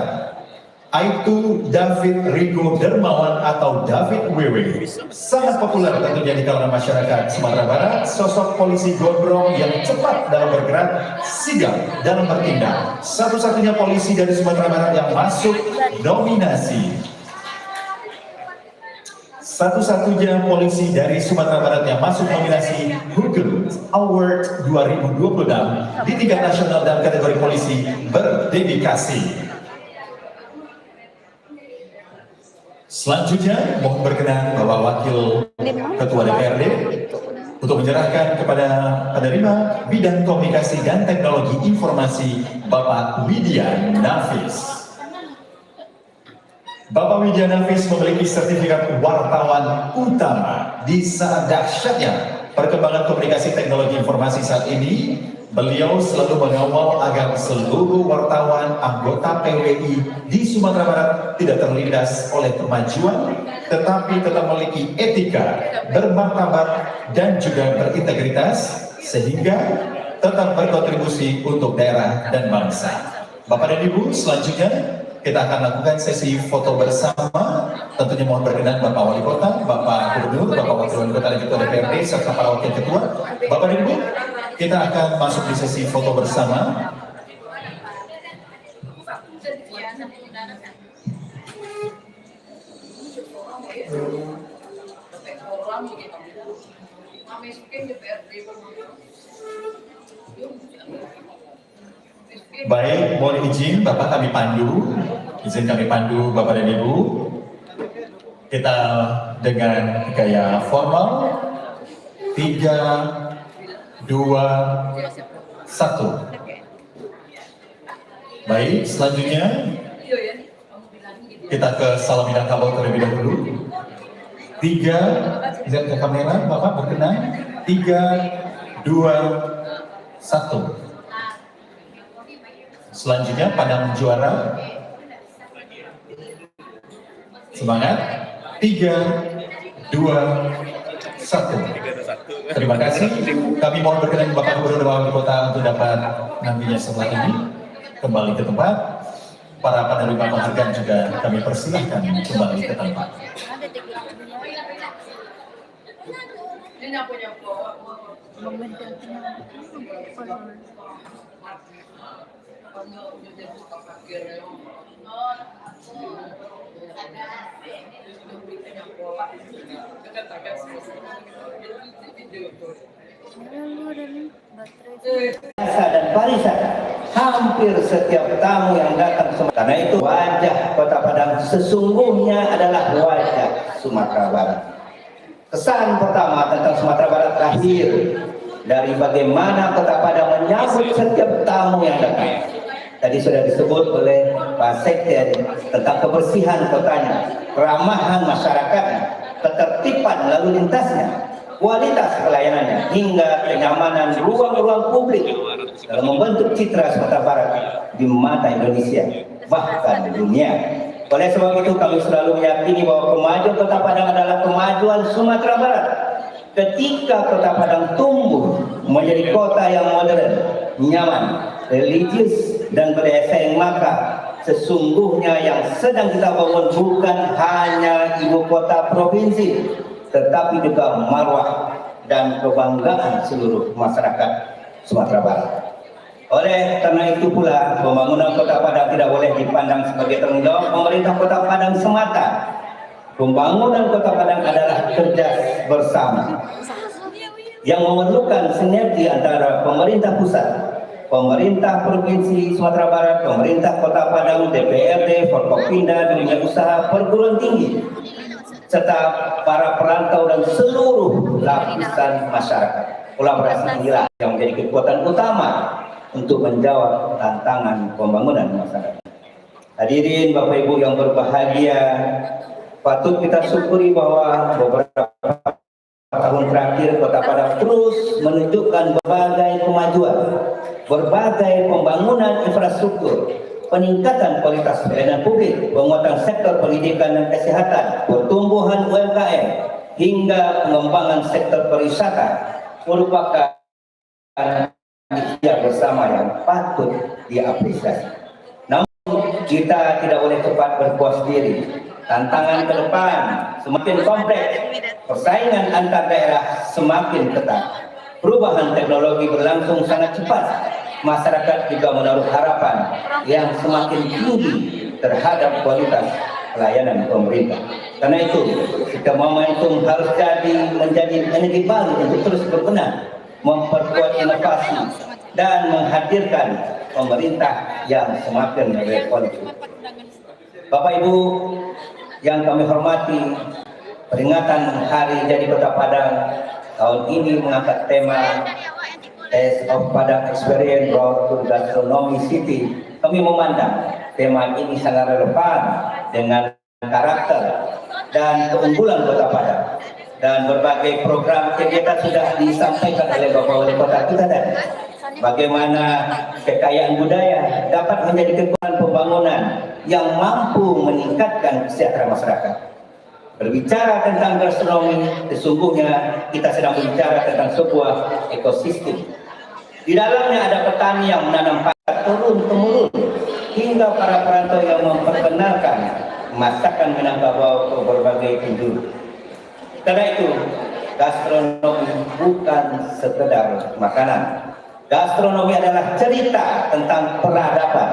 Aibtu David Rigo Dermawan atau David WW. Sangat populer tentunya di kalangan masyarakat Sumatera Barat, sosok polisi gondrong yang cepat dalam bergerak, sigap dalam bertindak. Satu-satunya polisi dari Sumatera Barat yang masuk nominasi. Satu-satunya polisi dari Sumatera Barat yang masuk nominasi Google Award 2026 di tingkat nasional dalam kategori polisi berdedikasi. Selanjutnya, mohon berkenan Bapak Wakil Ketua DPRD untuk menyerahkan kepada penerima bidang komunikasi dan teknologi informasi Bapak Widya Nafis. Bapak Widya Nafis memiliki sertifikat wartawan utama di saat dahsyatnya perkembangan komunikasi teknologi informasi saat ini. Beliau selalu mengawal agar seluruh wartawan anggota PWI di Sumatera Barat tidak terlindas oleh kemajuan, tetapi tetap memiliki etika, bermartabat, dan juga berintegritas, sehingga tetap berkontribusi untuk daerah dan bangsa. Bapak dan Ibu, selanjutnya kita akan lakukan sesi foto bersama. Tentunya mohon berkenan Bapak Wali Kota, Bapak Gubernur, Bapak Wakil Wali Kota dan Ketua DPRD, serta para Wakil Ketua. Bapak dan Ibu, kita akan masuk di sesi foto bersama. Baik, mohon izin Bapak kami pandu, izin kami pandu Bapak dan Ibu. Kita dengan gaya formal, 3, 2, 1. Baik, selanjutnya kita ke salam Minangkabau terlebih dahulu. 3, lihat ke kamera, Bapak berkenan. 3, 2, 1. Selanjutnya pandang juara. Semangat. 3, 2, 1. Terima kasih. Kami mohon berkenan Bapak Gubernur dan Wali Kota untuk dapat nantinya setelah ini kembali ke tempat. Para penerima penghargaan juga kami persilahkan kembali ke tempat. Dan pariwisata, hampir setiap tamu yang datang karena itu wajah Kota Padang sesungguhnya adalah wajah Sumatera Barat. Kesan pertama tentang Sumatera Barat lahir dari bagaimana Kota Padang menyambut setiap tamu yang datang. Tadi sudah disebut oleh Pak Sekjen tentang kebersihan kotanya, keramahan masyarakatnya, ketertiban lalu lintasnya, kualitas pelayanannya, hingga kenyamanan ruang-ruang publik dalam membentuk citra Sumatera Barat di mata Indonesia, bahkan di dunia. Oleh sebab itu kami selalu meyakini bahwa kemajuan Kota Padang adalah kemajuan Sumatera Barat. Ketika Kota Padang tumbuh menjadi kota yang modern, nyaman, religius, dan berdaya saing, maka sesungguhnya yang sedang kita bangun bukan hanya ibu kota provinsi, tetapi juga marwah dan kebanggaan seluruh masyarakat Sumatera Barat. Oleh karena itu pula, pembangunan Kota Padang tidak boleh dipandang sebagai tanggung jawab pemerintah Kota Padang semata. Pembangunan Kota Padang adalah kerja bersama yang memerlukan sinergi antara pemerintah pusat, pemerintah provinsi Sumatera Barat, pemerintah Kota Padang, DPRD, Forkopimda, dunia usaha, perguruan tinggi, serta para perantau dan seluruh lapisan masyarakat. Kolaborasi inilah yang menjadi kekuatan utama untuk menjawab tantangan pembangunan masyarakat. Hadirin Bapak Ibu yang berbahagia, patut kita syukuri bahwa beberapa tahun terakhir Kota Padang terus menunjukkan berbagai kemajuan, berbagai pembangunan infrastruktur, peningkatan kualitas pelayanan publik, penguatan sektor pendidikan dan kesehatan, pertumbuhan UMKM, hingga pengembangan sektor pariwisata merupakan ikhtiar bersama yang patut diapresiasi. Namun kita tidak boleh cepat berpuas diri. Tantangan ke depan semakin kompleks, persaingan antar daerah semakin ketat. Perubahan teknologi berlangsung sangat cepat. Masyarakat juga menaruh harapan yang semakin tinggi terhadap kualitas pelayanan pemerintah. Karena itu, kita momentum harus menjadi energi baru untuk terus berbenah, memperkuat inovasi, dan menghadirkan pemerintah yang semakin revolusi. Bapak Ibu yang kami hormati, peringatan Hari Jadi Kota Padang tahun ini mengangkat tema Taste of Padang Experience Road to Gastronomy City. Kami memandang tema ini sangat relevan dengan karakter dan keunggulan Kota Padang, dan berbagai program kegiatan sudah disampaikan oleh Bapak Wali Kota kita tadi. Bagaimana kekayaan budaya dapat menjadi kekuatan pembangunan yang mampu meningkatkan kesejahteraan masyarakat. Berbicara tentang gastronomi, sesungguhnya kita sedang berbicara tentang sebuah ekosistem. Di dalamnya ada petani yang menanam padi turun-temurun, hingga para perantau yang memperkenalkan masakan Minangkabau ke berbagai penjuru. Karena itu, gastronomi bukan sekedar makanan. Gastronomi adalah cerita tentang peradaban.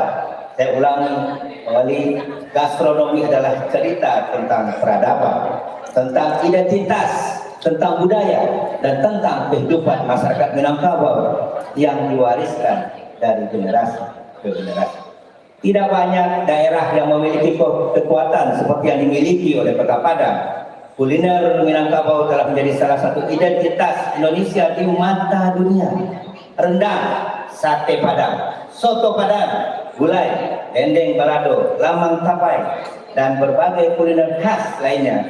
Saya ulangi kembali, gastronomi adalah cerita tentang peradaban, tentang identitas, tentang budaya, dan tentang kehidupan masyarakat Minangkabau yang diwariskan dari generasi ke generasi. Tidak banyak daerah yang memiliki kekuatan seperti yang dimiliki oleh Kota Padang. Kuliner Minangkabau telah menjadi salah satu identitas Indonesia di mata dunia. Rendang, sate Padang, soto Padang, gulai, dendeng balado, lamang tapai, dan berbagai kuliner khas lainnya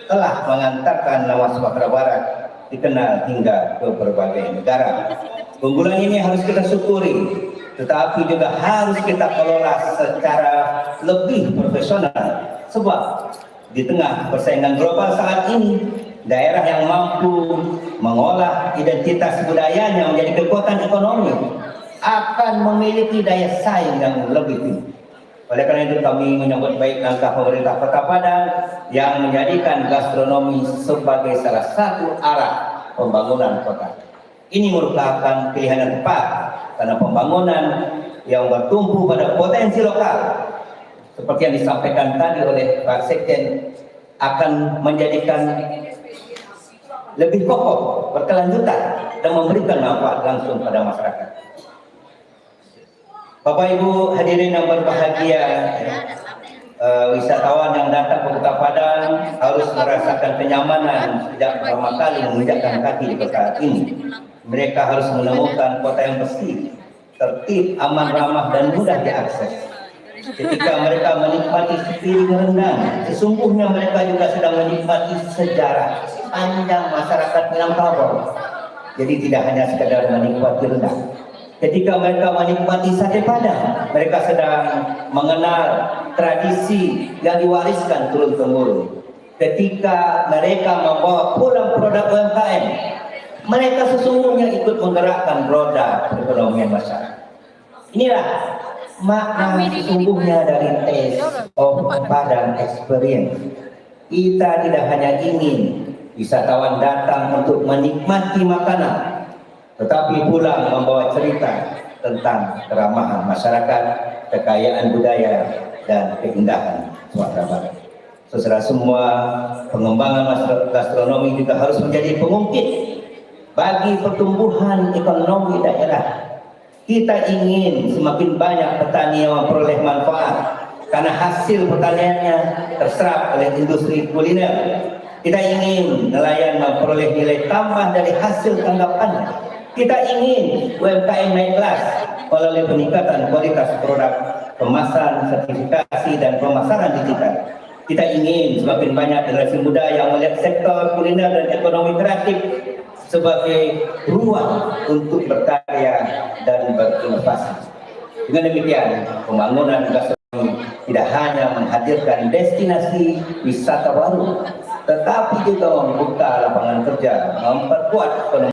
telah mengantarkan nama Sumatera Barat dikenal hingga ke berbagai negara. Keunggulan ini harus kita syukuri, tetapi juga harus kita kelola secara lebih profesional. Sebab di tengah persaingan global saat ini, daerah yang mampu mengolah identitas budayanya menjadi kekuatan ekonomi akan memiliki daya saing yang lebih tinggi. Oleh karena itu kami menyambut baik langkah pemerintah Kota Padang yang menjadikan gastronomi sebagai salah satu arah pembangunan kota. Ini merupakan pilihan yang tepat karena pembangunan yang bertumpu pada potensi lokal seperti yang disampaikan tadi oleh Pak Sekjen akan menjadikan lebih kokoh, berkelanjutan, dan memberikan manfaat langsung pada masyarakat. Bapak Ibu hadirin yang berbahagia, wisatawan yang datang ke Kota Padang harus merasakan kenyamanan sejak pertama kali menginjakkan kaki di kota ini. Mereka harus menemukan kota yang bersih, tertib, aman, ramah, dan mudah diakses. Ketika mereka menikmati sepiring rendang, sesungguhnya mereka juga sedang menikmati sejarah panjang masyarakat Minangkabau. Jadi tidak hanya sekedar menikmati rendang. Ketika mereka menikmati sate Padang, mereka sedang mengenal tradisi yang diwariskan turun-temurun. Ketika mereka membawa pulang produk UMKM, mereka sesungguhnya ikut menggerakkan roda perekonomian masyarakat. Inilah makna sesungguhnya dari Taste of Padang Experience. Kita tidak hanya ingin wisatawan datang untuk menikmati makanan, tetapi pulang membawa cerita tentang keramahan masyarakat, kekayaan budaya, dan keindahan Sumatera Barat. Saudara semua, pengembangan gastronomi juga harus menjadi pengungkit bagi pertumbuhan ekonomi daerah. Kita ingin semakin banyak petani yang memperoleh manfaat karena hasil pertaniannya terserap oleh industri kuliner. Kita ingin nelayan memperoleh nilai tambah dari hasil tangkapannya. Kita ingin UMKM naik kelas melalui peningkatan kualitas produk, kemasan, sertifikasi, dan pemasaran digital. Kita ingin semakin banyak generasi muda yang melihat sektor kuliner dan ekonomi kreatif sebagai ruang untuk berkarya dan berinovasi. Dengan demikian, pembangunan gastronomi tidak hanya menghadirkan destinasi wisata baru, tetapi juga membuka lapangan kerja, memperkuat ekonomi